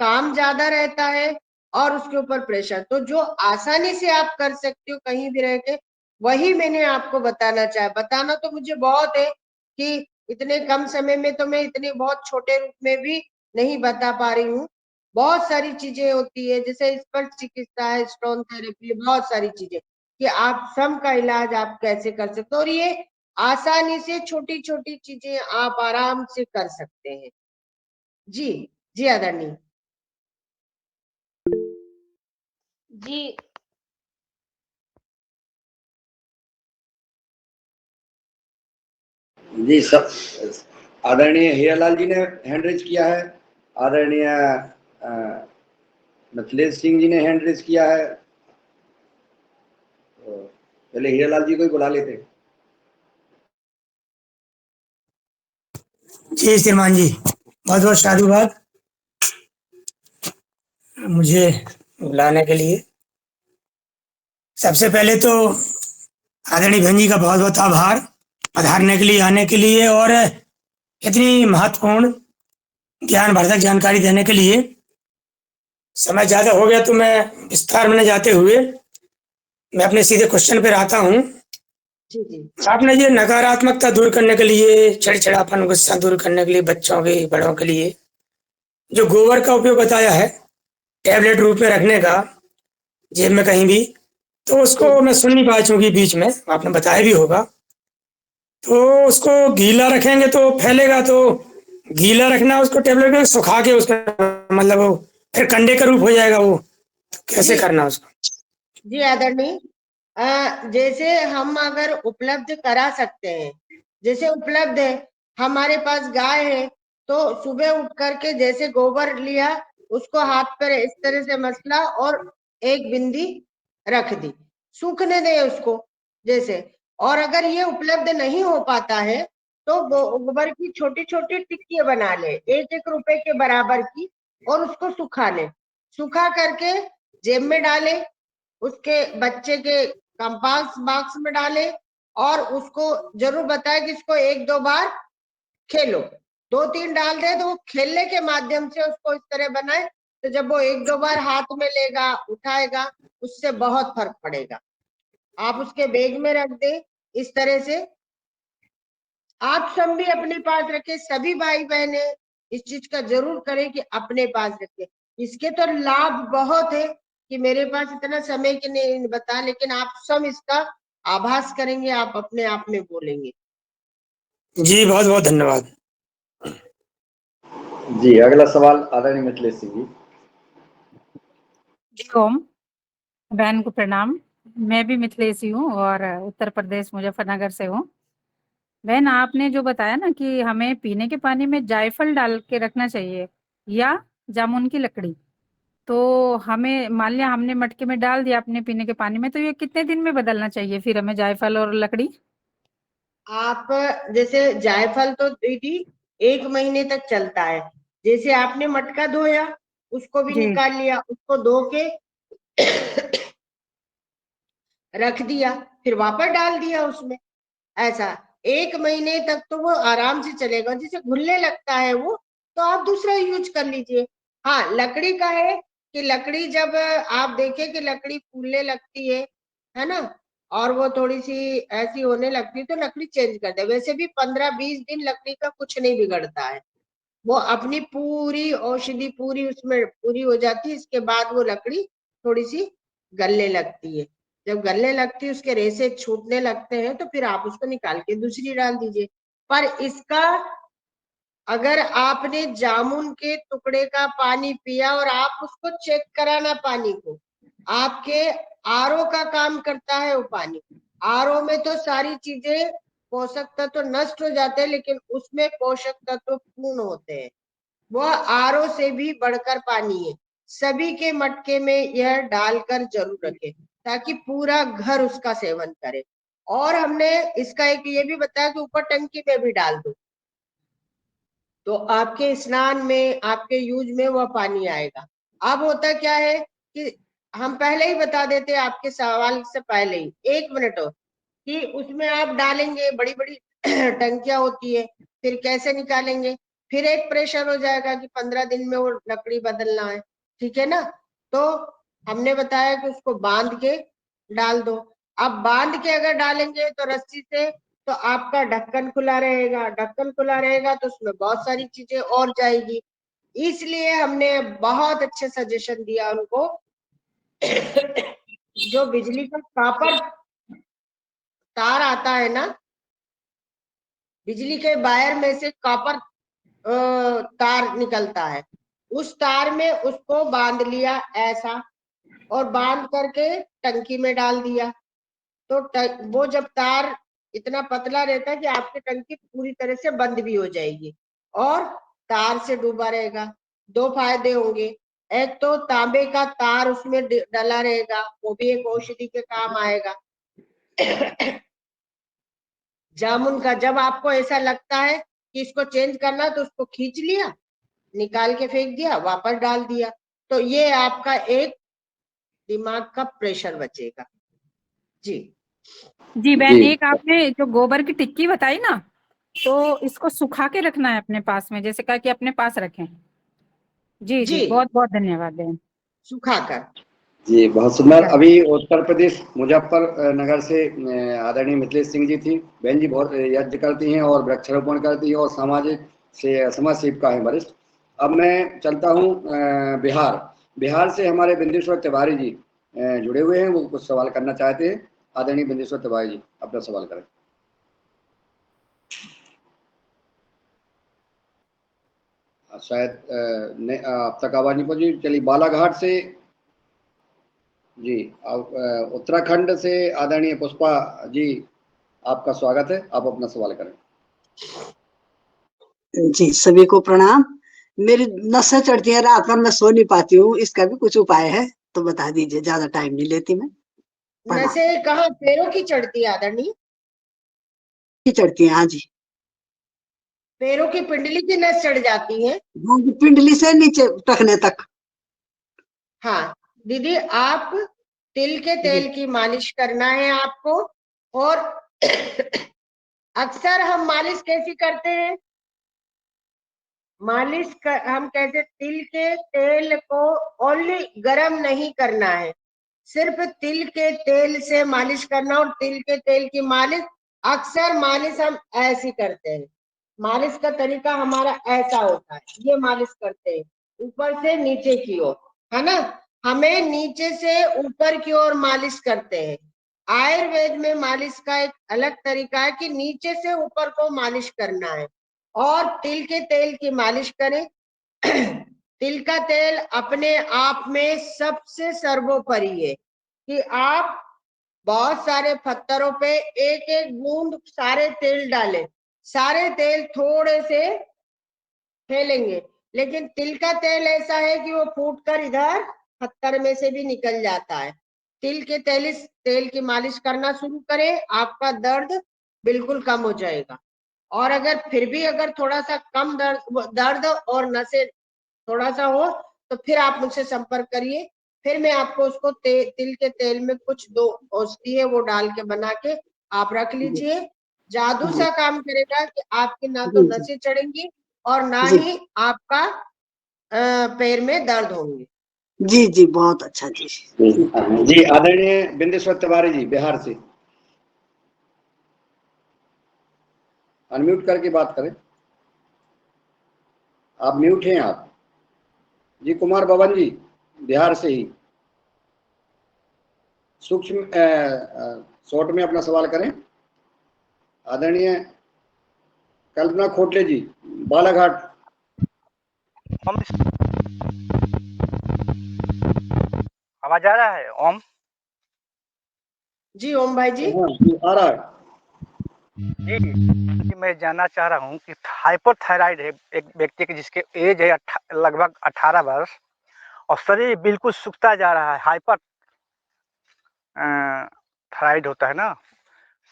काम ज्यादा रहता है और उसके ऊपर प्रेशर, तो जो आसानी से आप कर सकते हो कहीं भी रह के, वही मैंने आपको बताना चाहा। बताना तो मुझे बहुत है कि इतने कम समय में तो मैं इतने बहुत छोटे रूप में भी नहीं बता पा रही हूँ। बहुत सारी चीजें होती है, जैसे स्पर्श चिकित्सा है, स्टोन थेरेपी, बहुत सारी चीजें कि आप सम का इलाज आप कैसे कर सकते हो, और ये आसानी से छोटी छोटी चीजें आप आराम से कर सकते हैं। जी जी आदरणीय जी। जी सब आदरणीय हीरालाल जी ने हैंड रेज किया है, आदरणीय मिथिलेश सिंह जी ने हैंड रेज किया है। तो पहले हीरालाल जी को ही बुला लेते हैं। जी श्रीमान जी, बहुत बहुत साधुवाद मुझे बुलाने के लिए। सबसे पहले तो आदरणीय बहन जी का बहुत बहुत आभार पधारने के लिए, आने के लिए और इतनी महत्वपूर्ण ज्ञानवर्धक जानकारी देने के लिए। समय ज़्यादा हो गया तो मैं विस्तार में न जाते हुए मैं अपने सीधे क्वेश्चन पर आता हूँ। जी जी आपने ये नकारात्मकता दूर करने के लिए, चिड़चिड़ापन गुस्सा दूर करने के लिए, बच्चों के बड़ों के लिए जो गोबर का उपयोग बताया है टैबलेट रूप में रखने का जेब में कहीं भी, तो उसको मैं सुन नहीं पाया चूंकि बीच में आपने बताया भी होगा। तो उसको गीला रखेंगे तो फैलेगा, तो गीला रखना उसको टैबलेट में, सुखा के उसका मतलब वो फिर कंडे का रूप हो जाएगा वो, तो कैसे जी करना उसको? जी आदरणीय, जैसे हम अगर उपलब्ध करा सकते हैं, जैसे उपलब्ध है, हमारे पास गाय है, तो सुबह उठ करके जैसे गोबर लिया, उसको हाथ पर इस तरह से मसला और एक बिंदी रख दी, सूखने दे उसको जैसे। और अगर ये उपलब्ध नहीं हो पाता है तो गोबर की छोटी छोटी टिक्कियां बना ले, 1-1 रुपए के बराबर की, और उसको सुखा ले, सुखा करके जेब में डाले, उसके बच्चे के कंपास बॉक्स में डाले, और उसको जरूर बताए कि इसको 1-2 बार खेलो। 2-3 डाल दे तो वो खेलने के माध्यम से उसको इस तरह बनाए, तो जब वो 1-2 बार हाथ में लेगा, उठाएगा, उससे बहुत फर्क पड़ेगा। आप उसके बैग में रख दे इस तरह से। आप सब भी अपने पास रखें, सभी भाई बहने इस चीज का जरूर करें कि अपने पास रखें। इसके तो लाभ बहुत है कि मेरे पास इतना समय के नहीं बता, लेकिन आप सब इसका आभास करेंगे, आप अपने आप में बोलेंगे। जी बहुत बहुत धन्यवाद। जी अगला सवाल आदरणीय मिथिलेश सिंह जी। जी ओम, बहन को प्रणाम। मैं भी मिथिलेशी हूँ और उत्तर प्रदेश मुजफ्फरनगर से हूँ। बहन आपने जो बताया ना कि हमें पीने के पानी में जायफल डाल के रखना चाहिए या जामुन की लकड़ी, तो हमें मान लिया हमने मटके में डाल दिया अपने पीने के पानी में, तो ये कितने दिन में बदलना चाहिए फिर हमें जायफल और लकड़ी? आप जैसे जायफल तो दीदी 1 महीने तक चलता है। जैसे आपने मटका धोया, उसको भी जी निकाल लिया, उसको धो के रख दिया, फिर वापस डाल दिया उसमें, ऐसा 1 महीने तक तो वो आराम से चलेगा। जैसे घुलने लगता है वो, तो आप दूसरा यूज कर लीजिए। हाँ, लकड़ी का है कि लकड़ी जब आप देखें कि लकड़ी फूलने लगती है ना, और वो थोड़ी सी ऐसी होने लगती है, तो लकड़ी चेंज कर दे। वैसे भी 15-20 दिन लकड़ी का कुछ नहीं बिगड़ता है, वो अपनी पूरी औषधि पूरी उसमें पूरी हो जाती है। इसके बाद वो लकड़ी थोड़ी सी गलने लगती है, जब गलने लगती है, उसके रेशे छूटने लगते हैं, तो फिर आप उसको निकाल के दूसरी डाल दीजिए। पर इसका अगर आपने जामुन के टुकड़े का पानी पिया और आप उसको चेक कराना पानी को, आपके आरओ का काम करता है वो पानी। आरओ में तो सारी चीजें पोषक तत्व नष्ट हो जाते हैं, लेकिन उसमें पोषक तत्व पूर्ण होते हैं। वह आरओ से भी बढ़कर पानी है। सभी के मटके में यह डालकर जरूर रखें ताकि पूरा घर उसका सेवन करे। और हमने इसका एक ये भी बताया कि ऊपर टंकी में भी डाल दो, तो आपके स्नान में, आपके यूज में वह पानी आएगा। अब होता क्या है कि हम पहले ही बता देते आपके सवाल से पहले ही 1 मिनट हो, कि उसमें आप डालेंगे, बड़ी बड़ी टंकियां होती है, फिर कैसे निकालेंगे, फिर एक प्रेशर हो जाएगा कि 15 दिन में वो लकड़ी बदलना है, ठीक है ना। तो हमने बताया कि उसको बांध के डाल दो। अब बांध के अगर डालेंगे तो रस्सी से, तो आपका ढक्कन खुला रहेगा, ढक्कन खुला रहेगा तो उसमें बहुत सारी चीजें और जाएगी। इसलिए हमने बहुत अच्छे सजेशन दिया उनको जो बिजली का कॉपर तार आता है ना, बिजली के वायर में से कॉपर तार निकलता है, उस तार में उसको बांध लिया ऐसा, और बांध करके टंकी में डाल दिया। तो वो जब तार इतना पतला रहता है कि आपकी टंकी पूरी तरह से बंद भी हो जाएगी और तार से डूबा रहेगा। 2 फायदे होंगे, एक तो तांबे का तार उसमें डला रहेगा, वो भी एक औषधि के काम आएगा। जामुन का जब आपको ऐसा लगता है कि इसको चेंज करना, तो उसको खींच लिया, निकाल के फेंक दिया, वापस डाल दिया, तो ये आपका एक दिमाग का प्रेशर बचेगा। जी जी बहन, जी एक आपने जो गोबर की टिक्की बताई ना, तो इसको सुखा के रखना है अपने पास में, जैसे कहा कि अपने पास रखें। जी जी जी बहुत बहुत धन्यवाद बहन। सुखाकर। जी बहुत सुंदर। अभी उत्तर प्रदेश मुजफ्फरनगर से आदरणीय मिथिलेश सिंह जी थी। बहन जी बहुत यज्ञ करती हैं और वृक्षारोपण करती हैं और सामाजिक से समाज सेविका है वरिष्ठ। अब मैं चलता हूँ बिहार। बिहार से हमारे बिंदेश्वर तिवारी जी जुड़े हुए हैं, वो कुछ सवाल करना चाहते हैं। आदरणीय बिंदेश्वर तिवारी जी, अपना सवाल करें। शायद अब तक आवाज नहीं पहुंची। चलिए, बालाघाट से जी, उत्तराखंड से आदरणीय पुष्पा जी, आपका स्वागत है, आप अपना सवाल करें। जी, सभी को प्रणाम। मेरी नसें चढ़ती है, रात भर मैं सो नहीं पाती हूँ, इसका भी कुछ उपाय है तो बता दीजिए, ज्यादा टाइम नहीं लेती मैं। नसें कहाँ, पैरों की चढ़ती है आदरणीय? चढ़ती है, हाँ जी। पैरों की पिंडली की नस चढ़ जाती है? पिंडली से नीचे टखने तक। हाँ दीदी, आप तिल के तेल की मालिश करना है आपको। और अक्सर हम मालिश कैसी करते हैं? हम कैसे, तिल के तेल को ओनली गरम नहीं करना है, सिर्फ तिल के तेल से मालिश करना। और तिल के तेल की मालिश, अक्सर मालिश हम ऐसी करते हैं। मालिश का तरीका हमारा ऐसा होता है, ये मालिश करते हैं ऊपर से नीचे की ओर, है ना। हमें नीचे से ऊपर की ओर मालिश करते हैं। आयुर्वेद में मालिश का एक अलग तरीका है कि नीचे से ऊपर को मालिश करना है। और तिल के तेल की मालिश करें। तिल का तेल अपने आप में सबसे सर्वोपरि है कि आप बहुत सारे पत्थरों पे एक एक बूंद सारे तेल डालें, सारे तेल थोड़े से फैलेंगे, लेकिन तिल का तेल ऐसा है कि वो फूटकर इधर पत्थर में से भी निकल जाता है। तिल के तेल की मालिश करना शुरू करें, आपका दर्द बिल्कुल कम हो जाएगा। और अगर फिर भी अगर थोड़ा सा कम दर्द और नसें थोड़ा सा हो तो फिर आप मुझसे संपर्क करिए, फिर मैं आपको उसको तिल के तेल में कुछ 2 औषधि है वो डाल के बना के आप रख लीजिए। जादू सा काम करेगा कि आपकी ना तो नसें चढ़ेंगी और ना ही आपका पैर में दर्द होंगे। जी जी, बहुत अच्छा जी। जी, आदरणीय बिंदेश्वर तिवारी जी, बिहार से, अनम्यूट करके बात करें। आप म्यूट हैं आप जी। कुमार भवन जी, बिहार से ही, सूक्ष्म शॉर्ट में अपना सवाल करें। आदरणीय कल्पना खोटले जी, बालाघाट। आवाज आ रहा है? ओम जी, ओम भाई जी। आ रहा है जी। मैं जानना चाह रहा हूँ कि हाइपरथायराइड है एक व्यक्ति की, जिसके एज है लगभग 18 वर्ष, और शरीर बिल्कुल सूखता जा रहा है। हाइपर थायराइड होता है ना,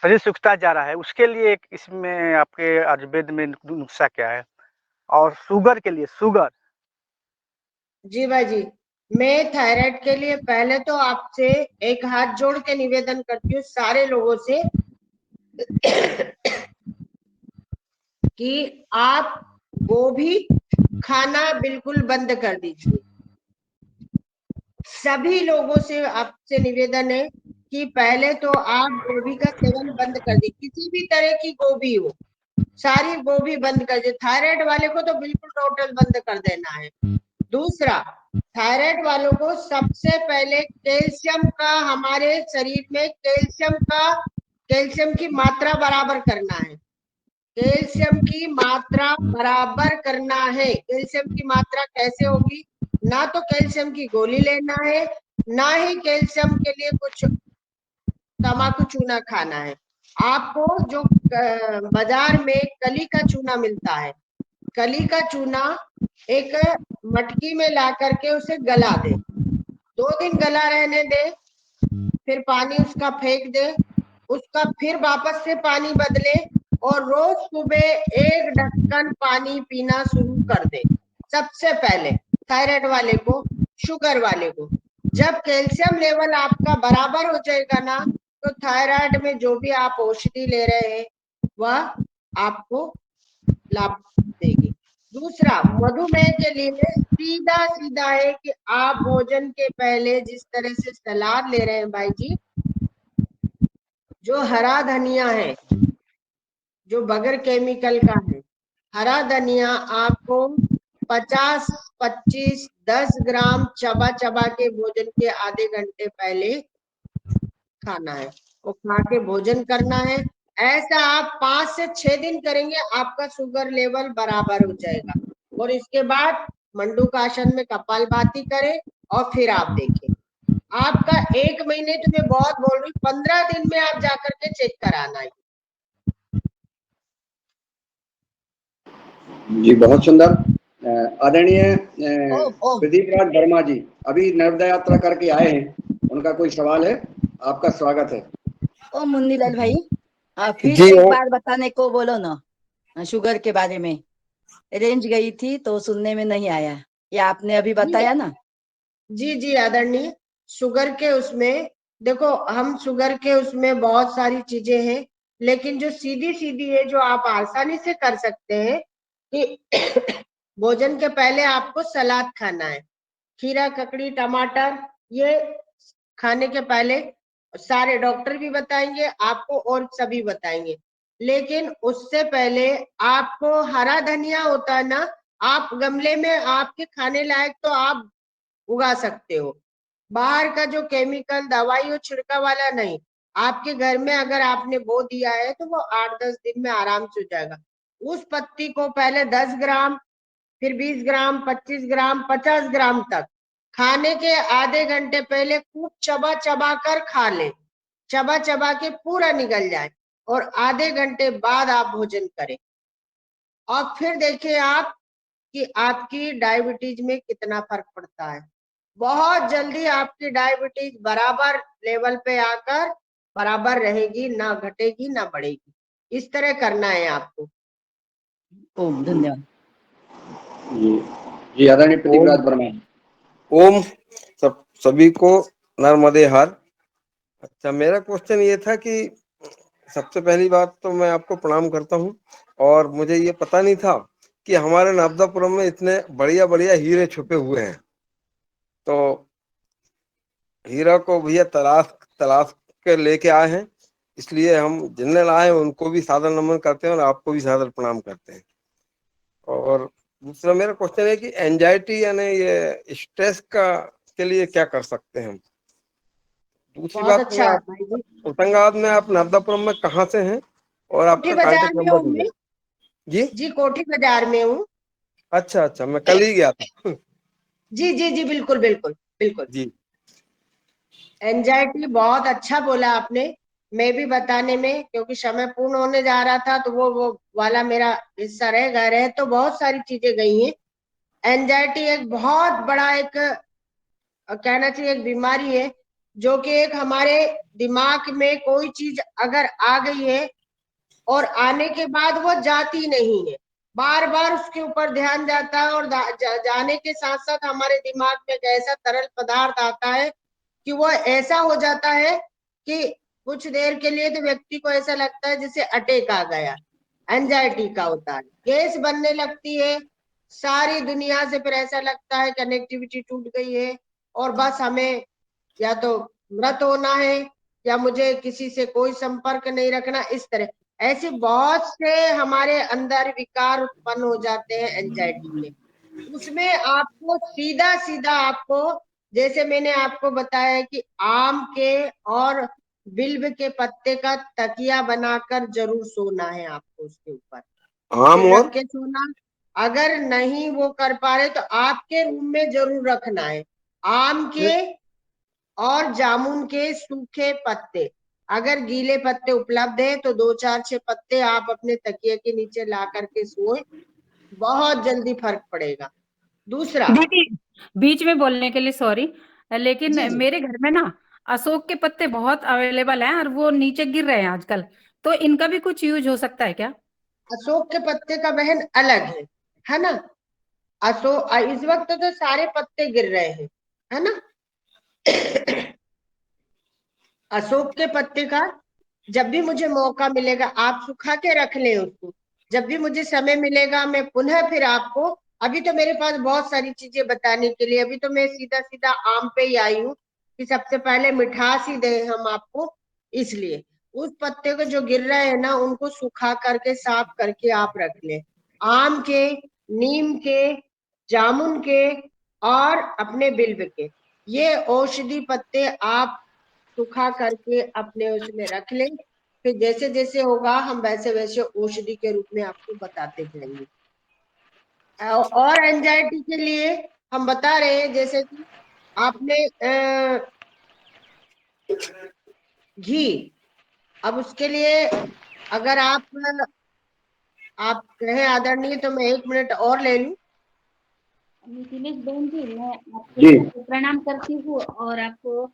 शरीर सूखता जा रहा है। उसके लिए एक इसमें आपके आयुर्वेद में नुस्खा क्या है? और शुगर के लिए, शुगर। जी भाई जी, मैं थायराइड के लिए पहले तो आपसे एक हाथ जोड़ के निवेदन करती हूँ सारे लोगों से कि आप गोभी खाना बिल्कुल बंद कर दीजिए। सभी लोगों से आपसे निवेदन है कि पहले तो आप गोभी का सेवन बंद कर दीजिए, किसी भी तरह की गोभी हो, सारी गोभी बंद कर दीजिए। थायराइड वाले को तो बिल्कुल टोटल बंद कर देना है। दूसरा, थायराइड वालों को सबसे पहले कैल्शियम का, हमारे शरीर में कैल्शियम की मात्रा बराबर करना है। कैल्शियम की मात्रा बराबर करना है। कैल्शियम की मात्रा कैसे होगी? ना तो कैल्शियम की गोली लेना है, ना ही कैल्शियम के लिए कुछ तम्बाकू चूना खाना है। आपको जो बाजार में कली का चूना मिलता है, कली का चूना एक मटकी में ला करके उसे गला दे, 2 दिन गला रहने दे, फिर पानी उसका फेंक दे, उसका फिर वापस से पानी बदले और रोज सुबह 1 ढक्कन पानी पीना शुरू कर दे। सबसे पहले थायराइड वाले को, शुगर वाले को, जब कैल्शियम लेवल आपका बराबर हो जाएगा ना, तो थायराइड में जो भी आप औषधि ले रहे हैं वह आपको लाभ देगी। दूसरा, मधुमेह के लिए सीधा सीधा है कि आप भोजन के पहले जिस तरह से सलाद ले रहे हैं भाई जी, जो हरा धनिया है, जो बगैर केमिकल का है, हरा धनिया आपको 50, 25, 10 ग्राम चबा चबा के भोजन के आधे घंटे पहले खाना है। वो खा के भोजन करना है। ऐसा आप 5 से 6 दिन करेंगे, आपका शुगर लेवल बराबर हो जाएगा। और इसके बाद मंडूकासन में कपालभाति करें और फिर आप देखें आपका 1 महीने, तो मैं बहुत बोल रही हूँ, 15 दिन में आप जाकर के चेक कराना है। जी बहुत सुंदर। आदरणीय प्रदीप राज वर्मा जी अभी नर्मदा यात्रा करके आए हैं, उनका कोई सवाल है? आपका स्वागत है। ओ मुन्नीलाल भाई, फिर जी एक ओ बार बताने को बोलो ना, शुगर के बारे में। रेंज गई थी तो सुनने में नहीं आया, या आपने अभी बताया ना। जी जी आदरणीय, शुगर के उसमें देखो, हम शुगर के उसमें बहुत सारी चीजें हैं, लेकिन जो सीधी सीधी है जो आप आसानी से कर सकते हैं कि भोजन के पहले आपको सलाद खाना है। खीरा, ककड़ी, टमाटर, ये खाने के पहले सारे डॉक्टर भी बताएंगे आपको और सभी बताएंगे। लेकिन उससे पहले आपको हरा धनिया होता है ना, आप गमले में आपके खाने लायक तो आप उगा सकते हो। बाहर का जो केमिकल दवाई और छिड़का वाला नहीं, आपके घर में अगर आपने बो दिया है तो वो 8-10 दिन में आराम से हो जाएगा। उस पत्ती को पहले 10 ग्राम, फिर 20 ग्राम, 25 ग्राम, 50 ग्राम तक खाने के आधे घंटे पहले खूब चबा चबा कर खा ले। चबा चबा के पूरा निगल जाए और आधे घंटे बाद आप भोजन करें और फिर देखें आप कि आपकी डायबिटीज में कितना फर्क पड़ता है। बहुत जल्दी आपकी डायबिटीज बराबर लेवल पे आकर बराबर रहेगी, ना घटेगी ना बढ़ेगी। इस तरह करना है आपको। ओम धन्यवाद। जी आदरणीय प्रदीप राज वर्मा। ओम सभी को नर्मदे हर। अच्छा, मेरा क्वेश्चन ये था कि सबसे पहली बात तो मैं आपको प्रणाम करता हूँ, और मुझे ये पता नहीं था कि हमारे नर्मदापुरम में इतने बढ़िया बढ़िया हीरे छुपे हुए हैं। तो हीरा को भैया तलाश तलाश के लेके आए हैं, इसलिए हम जिन्हें लाए हैं उनको भी सादर नमन करते हैं और आपको भी सादर प्रणाम करते हैं। और दूसरा मेरा क्वेश्चन है कि एंजाइटी यानी ये स्ट्रेस का के लिए क्या कर सकते हैं हम? दूसरी बहुत बात में अच्छा आप भाई जी। होशंगाबाद में आप नर्मदापुरम में कहाँ से हैं और कोठी आपका बाजार कांटेक्ट में नंबर हूँ मैं। दीजिए। जी जी कोठी बाजार में हूँ। अच्छा अच्छा, मैं कल ही गया था। जी जी जी बिल्कुल बिल्कुल बिल्कुल। जी एंजाइटी बहुत अच्छा बोला आपने, मैं भी बताने में, क्योंकि समय पूर्ण होने जा रहा था तो वो वाला मेरा हिस्सा रह तो बहुत सारी चीजें गई हैं। एंजाइटी एक बहुत बड़ा एक कहना चाहिए एक बीमारी है, जो कि एक हमारे दिमाग में कोई चीज अगर आ गई है और आने के बाद वो जाती नहीं है, बार बार उसके ऊपर ध्यान जाता है और जाने के साथ साथ हमारे दिमाग में एक ऐसा तरल पदार्थ आता है कि वो ऐसा हो जाता है कि कुछ देर के लिए तो व्यक्ति को ऐसा लगता है जैसे अटैक आ गया। एंजाइटी का होता है, गैस बनने लगती है सारी दुनिया से, फिर ऐसा लगता है कनेक्टिविटी टूट गई है और बस हमें या तो मृत होना है या मुझे किसी से कोई संपर्क नहीं रखना। इस तरह ऐसे बहुत से हमारे अंदर विकार उत्पन्न हो जाते हैं एंजाइटी के। उसमें आपको सीधा सीधा आपको, जैसे मैंने आपको बताया कि आम के और बिल्व के पत्ते का तकिया बनाकर जरूर सोना है आपको, उसके ऊपर आम फिर और रख के सोना। अगर नहीं वो कर पा रहे तो आपके रूम में जरूर रखना है आम के और जामुन के सूखे पत्ते। अगर गीले पत्ते उपलब्ध है तो 2-4-6 पत्ते आप अपने तकिए के नीचे ला करके सोए, बहुत जल्दी फर्क पड़ेगा। दूसरा दीदी, बीच में बोलने के लिए सॉरी, लेकिन जी जी, मेरे घर में ना अशोक के पत्ते बहुत अवेलेबल हैं और वो नीचे गिर रहे हैं आजकल, तो इनका भी कुछ यूज हो सकता है क्या? अशोक के पत्ते का बहन अलग है ना। अशोक इस वक्त तो सारे पत्ते गिर रहे हैं, है ना। अशोक के पत्ते का जब भी मुझे मौका मिलेगा आप सुखा के रख लें उसको, जब भी मुझे समय मिलेगा मैं पुनः फिर आपको, अभी तो मेरे पास बहुत सारी चीजें बताने के लिए, अभी तो मैं सीधा सीधा आम पे ही आई हूँ कि सबसे पहले मिठास ही दे हम आपको। इसलिए उस पत्ते को जो गिर रहे हैं ना उनको सुखा करके साफ करके आप रख लें। आम के, नीम के, जामुन के और अपने बिल्व के, ये औषधि पत्ते आप सुखा करके अपने उसमें रख लें। फिर जैसे जैसे होगा हम वैसे वैसे औषधि के रूप में आपको बताते जाएंगे। और एंजाइटी के लिए हम बता रहे हैं, जैसे कि आपने घी, अब उसके लिए अगर आप कहें आदरणीय तो मैं 1 मिनट और ले लूं। दिनेश बहन जी, मैं जी। आपको प्रणाम करती हूँ और आपको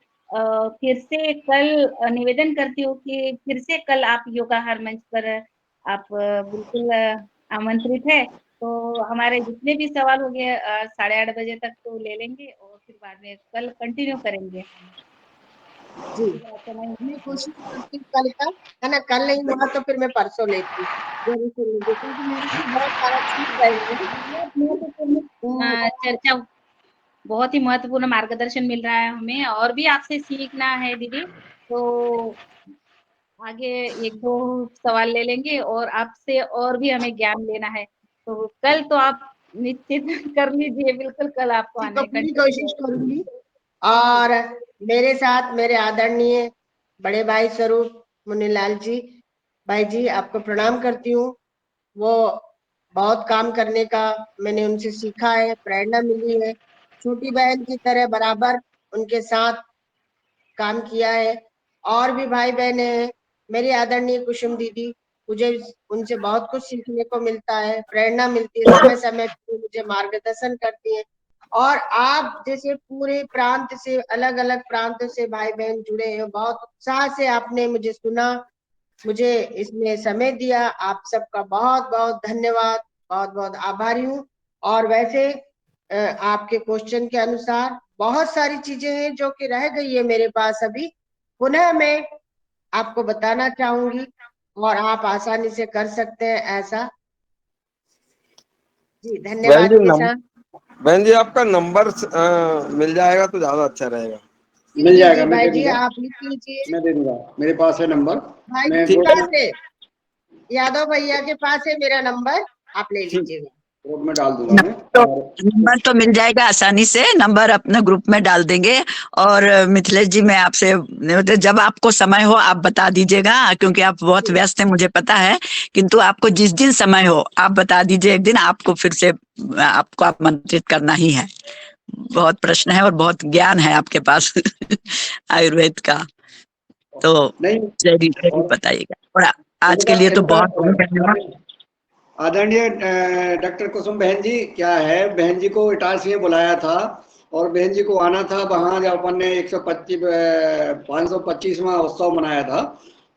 फिर से कल निवेदन करती हूँ कि फिर से कल आप योगा हर मंच पर आप बिल्कुल आमंत्रित है। तो हमारे जितने भी सवाल हो गए 8:30 बजे तक तो ले लेंगे और फिर बाद में कल कंटिन्यू करेंगे। जी, मैं कोशिश करती हूँ कल का, है ना। कल नहीं हुआ तो फिर मैं परसों लेती हूँ, जरूर से लेंगे, क्योंकि मेरे से बहुत सारा छूट चर्चा, बहुत ही महत्वपूर्ण मार्गदर्शन मिल रहा है हमें और भी आपसे सीखना है दीदी। तो आगे 1-2 सवाल ले लेंगे और आपसे और भी हमें ज्ञान लेना है। तो कल तो आप निश्चित कर लीजिए, बिल्कुल कल आपको तो आने पूरी कोशिश करूंगी। और मेरे साथ मेरे आदरणीय बड़े भाई स्वरूप मुन्नीलाल जी, भाई जी आपको प्रणाम करती हूँ। वो बहुत काम करने का मैंने उनसे सीखा है, प्रेरणा मिली है। छोटी बहन की तरह बराबर उनके साथ काम किया है। और भी भाई बहन हैं, मेरी आदरणीय कुसुम दीदी, मुझे उनसे बहुत कुछ सीखने को मिलता है, प्रेरणा मिलती है, समय समय पर मुझे मार्गदर्शन करती है। और आप जैसे पूरे प्रांत से, अलग अलग प्रांत से भाई बहन जुड़े हैं, बहुत उत्साह से आपने मुझे सुना, मुझे इसमें समय दिया। आप सबका बहुत बहुत धन्यवाद, बहुत बहुत आभारी हूँ। और वैसे आपके क्वेश्चन के अनुसार बहुत सारी चीजें हैं जो कि रह गई है मेरे पास अभी, पुनः मैं आपको बताना चाहूंगी और आप आसानी से कर सकते हैं ऐसा। जी, धन्यवाद के साथ। बहन जी आपका नंबर मिल जाएगा तो ज्यादा अच्छा रहेगा। मिल जाएगा, जी मैं भाई दे जी, दूंगा, आप लिख लीजिए। मैं दे दूंगा, मेरे पास है नंबर। भाई मैं जी के 2 पास है, यादव भैया के पास है मेरा नंबर, आप ले लीजिएगा। ग्रुप में डाल दूंगा मैं। नंबर तो मिल जाएगा आसानी से, नंबर अपने ग्रुप में डाल देंगे। और मिथिलेश जी, मैं आपसे जब आपको समय हो आप बता दीजिएगा, क्योंकि आप बहुत व्यस्त हैं मुझे पता है, किंतु आपको जिस दिन समय हो आप बता दीजिए। एक दिन आपको फिर से आपको आमंत्रित करना ही है। बहुत प्रश्न है और बहुत ज्ञान है आपके पास आयुर्वेद का, तो जरूर बताइएगा। और आज के लिए तो बहुत धन्यवाद। आदरणीय डॉक्टर कुसुम बहन जी, क्या है, बहन जी को इटारसी में बुलाया था और बहन जी को आना था वहाँ, जब अपन ने 525वां उत्सव मनाया था,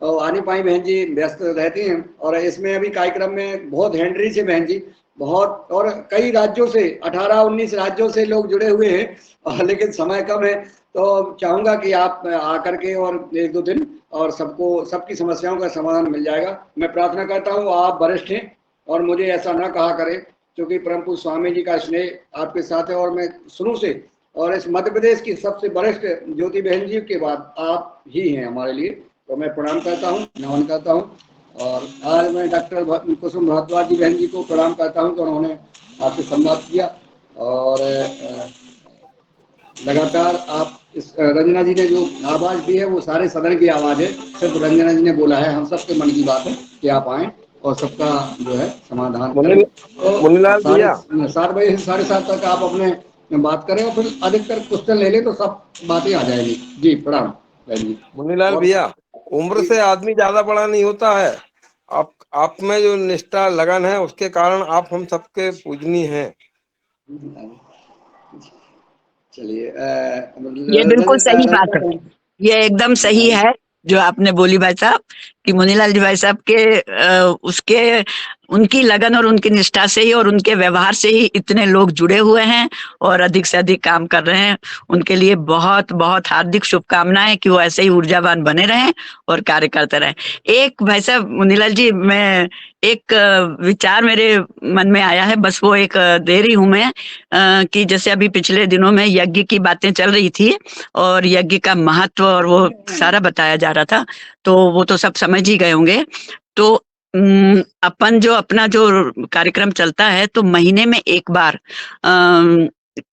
तो आ नहीं पाई बहन जी, व्यस्त रहती हैं। और इसमें अभी कार्यक्रम में बहुत हैंड्री से बहन जी, बहुत, और कई राज्यों से 18-19 राज्यों से लोग जुड़े हुए हैं, और लेकिन समय कम है। तो चाहूँगा कि आप आकर के और 1-2 दिन, और सबको सबकी समस्याओं का समाधान मिल जाएगा। मैं प्रार्थना करता हूँ आप वरिष्ठ हैं और मुझे ऐसा ना कहा करें, क्योंकि परम पूज्य स्वामी जी का स्नेह आपके साथ है। और मैं शुरू से, और इस मध्य प्रदेश की सबसे वरिष्ठ ज्योति बहन जी के बाद आप ही हैं हमारे लिए, तो मैं प्रणाम करता हूँ, नमन करता हूँ। और आज मैं डॉक्टर कुसुम भारद्वाज जी बहन जी को प्रणाम करता हूँ कि उन्होंने आपसे संवाद किया। और लगातार आप इस रंजना जी ने जो आवाज़ दी है वो सारे सदन की आवाज़ है, सिर्फ रंजना जी ने बोला है, हम सबके मन की बात है कि आप आएँ और सबका जो है समाधान करें। मुन्नीलाल भैया, 7 बजे से 7:30 तक आप अपने बात करें और फिर अधिकतर क्वेश्चन ले लें तो सब बातें आ जाएगी। जी प्रणाम जी। मुन्नीलाल भैया, उम्र से आदमी ज्यादा बड़ा नहीं होता है। आप में जो निष्ठा लगन है उसके कारण आप हम सबके पूजनीय हैं। चलिए, ये बिल्कुल सही बात है, ये एकदम सही है जो आपने बोली भाई साहब, कि मुनीलाल जी भाई साहब के उसके उनकी लगन और उनकी निष्ठा से ही और उनके व्यवहार से ही इतने लोग जुड़े हुए हैं और अधिक से अधिक काम कर रहे हैं। उनके लिए बहुत बहुत हार्दिक शुभकामनाएं कि वो ऐसे ही ऊर्जावान बने रहें और कार्य करते रहें। एक भाई साहब मुनीलाल जी, मैं एक विचार मेरे मन में आया है, बस वो एक दे रही हूं मैं, कि जैसे अभी पिछले दिनों में यज्ञ की बातें चल रही थी और यज्ञ का महत्व और वो सारा बताया जा रहा था, तो वो तो सब समझ ही गए होंगे। तो अपन जो अपना जो कार्यक्रम चलता है तो महीने में एक बार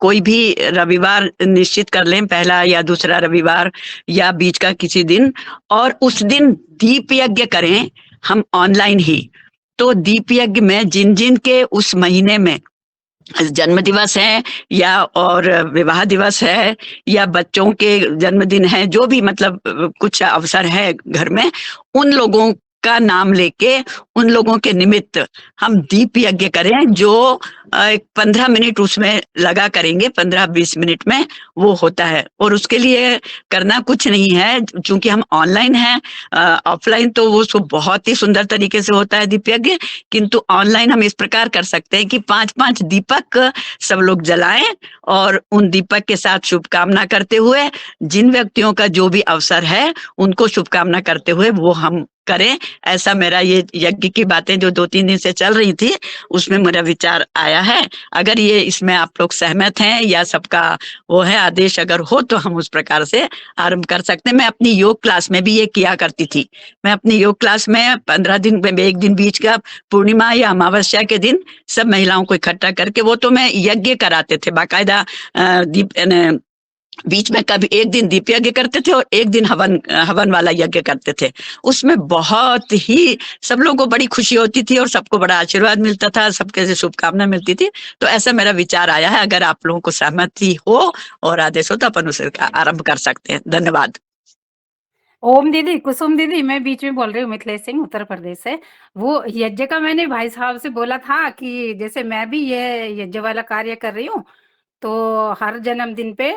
कोई भी रविवार निश्चित कर लें, पहला या दूसरा रविवार या बीच का किसी दिन, और उस दिन दीप यज्ञ करें हम ऑनलाइन ही। तो दीप यज्ञ में जिन जिन के उस महीने में जन्म दिवस है या और विवाह दिवस है या बच्चों के जन्मदिन है, जो भी मतलब कुछ अवसर है घर में, उन लोगों का नाम लेके उन लोगों के निमित्त हम दीप यज्ञ करें, जो 15 मिनट उसमें लगा करेंगे, 15-20 मिनट में वो होता है। और उसके लिए करना कुछ नहीं है, चूंकि हम ऑनलाइन हैं, ऑफलाइन तो वो सब बहुत ही सुंदर तरीके से होता है दीप यज्ञ, किंतु ऑनलाइन हम इस प्रकार कर सकते हैं कि 5-5 दीपक सब लोग जलाएं और उन दीपक के साथ शुभकामना करते हुए जिन व्यक्तियों का जो भी अवसर है उनको शुभकामना करते हुए वो हम करें। ऐसा मेरा ये यज्ञ की बातें जो 2-3 दिन से चल रही थी उसमें मेरा विचार आया है। अगर ये इसमें आप लोग सहमत हैं या सबका वो है आदेश अगर हो तो हम उस प्रकार से आरंभ कर सकते हैं। मैं अपनी योग क्लास में भी ये किया करती थी। मैं अपनी योग क्लास में 15 दिन में एक दिन बीच का पूर्णिमा या अमावस्या के दिन सब महिलाओं को इकट्ठा करके वो तो मैं यज्ञ कराते थे बाकायदा। दीप बीच में कभी एक दिन दीप यज्ञ करते थे और एक दिन हवन वाला यज्ञ करते थे। उसमें बहुत ही सब लोगों को बड़ी खुशी होती थी और सबको बड़ा आशीर्वाद मिलता था, सबके से शुभकामना मिलती थी। तो ऐसा मेरा विचार आया है। अगर आप लोगों को सहमति हो और आदेश हो तो अपन उसे आरंभ कर सकते हैं। धन्यवाद। ओम दीदी, कुसुम दीदी, मैं बीच में बोल रही हूँ, मिथिलेश सिंह, उत्तर प्रदेश से। वो यज्ञ का मैंने भाई साहब से बोला था कि जैसे मैं भी ये यज्ञ वाला कार्य कर रही हूँ, तो हर जन्मदिन पे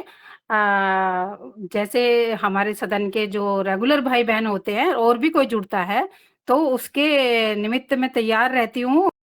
जैसे हमारे सदन के जो रेगुलर भाई बहन होते हैं और भी कोई जुड़ता है तो उसके निमित्त मैं तैयार रहती हूँ।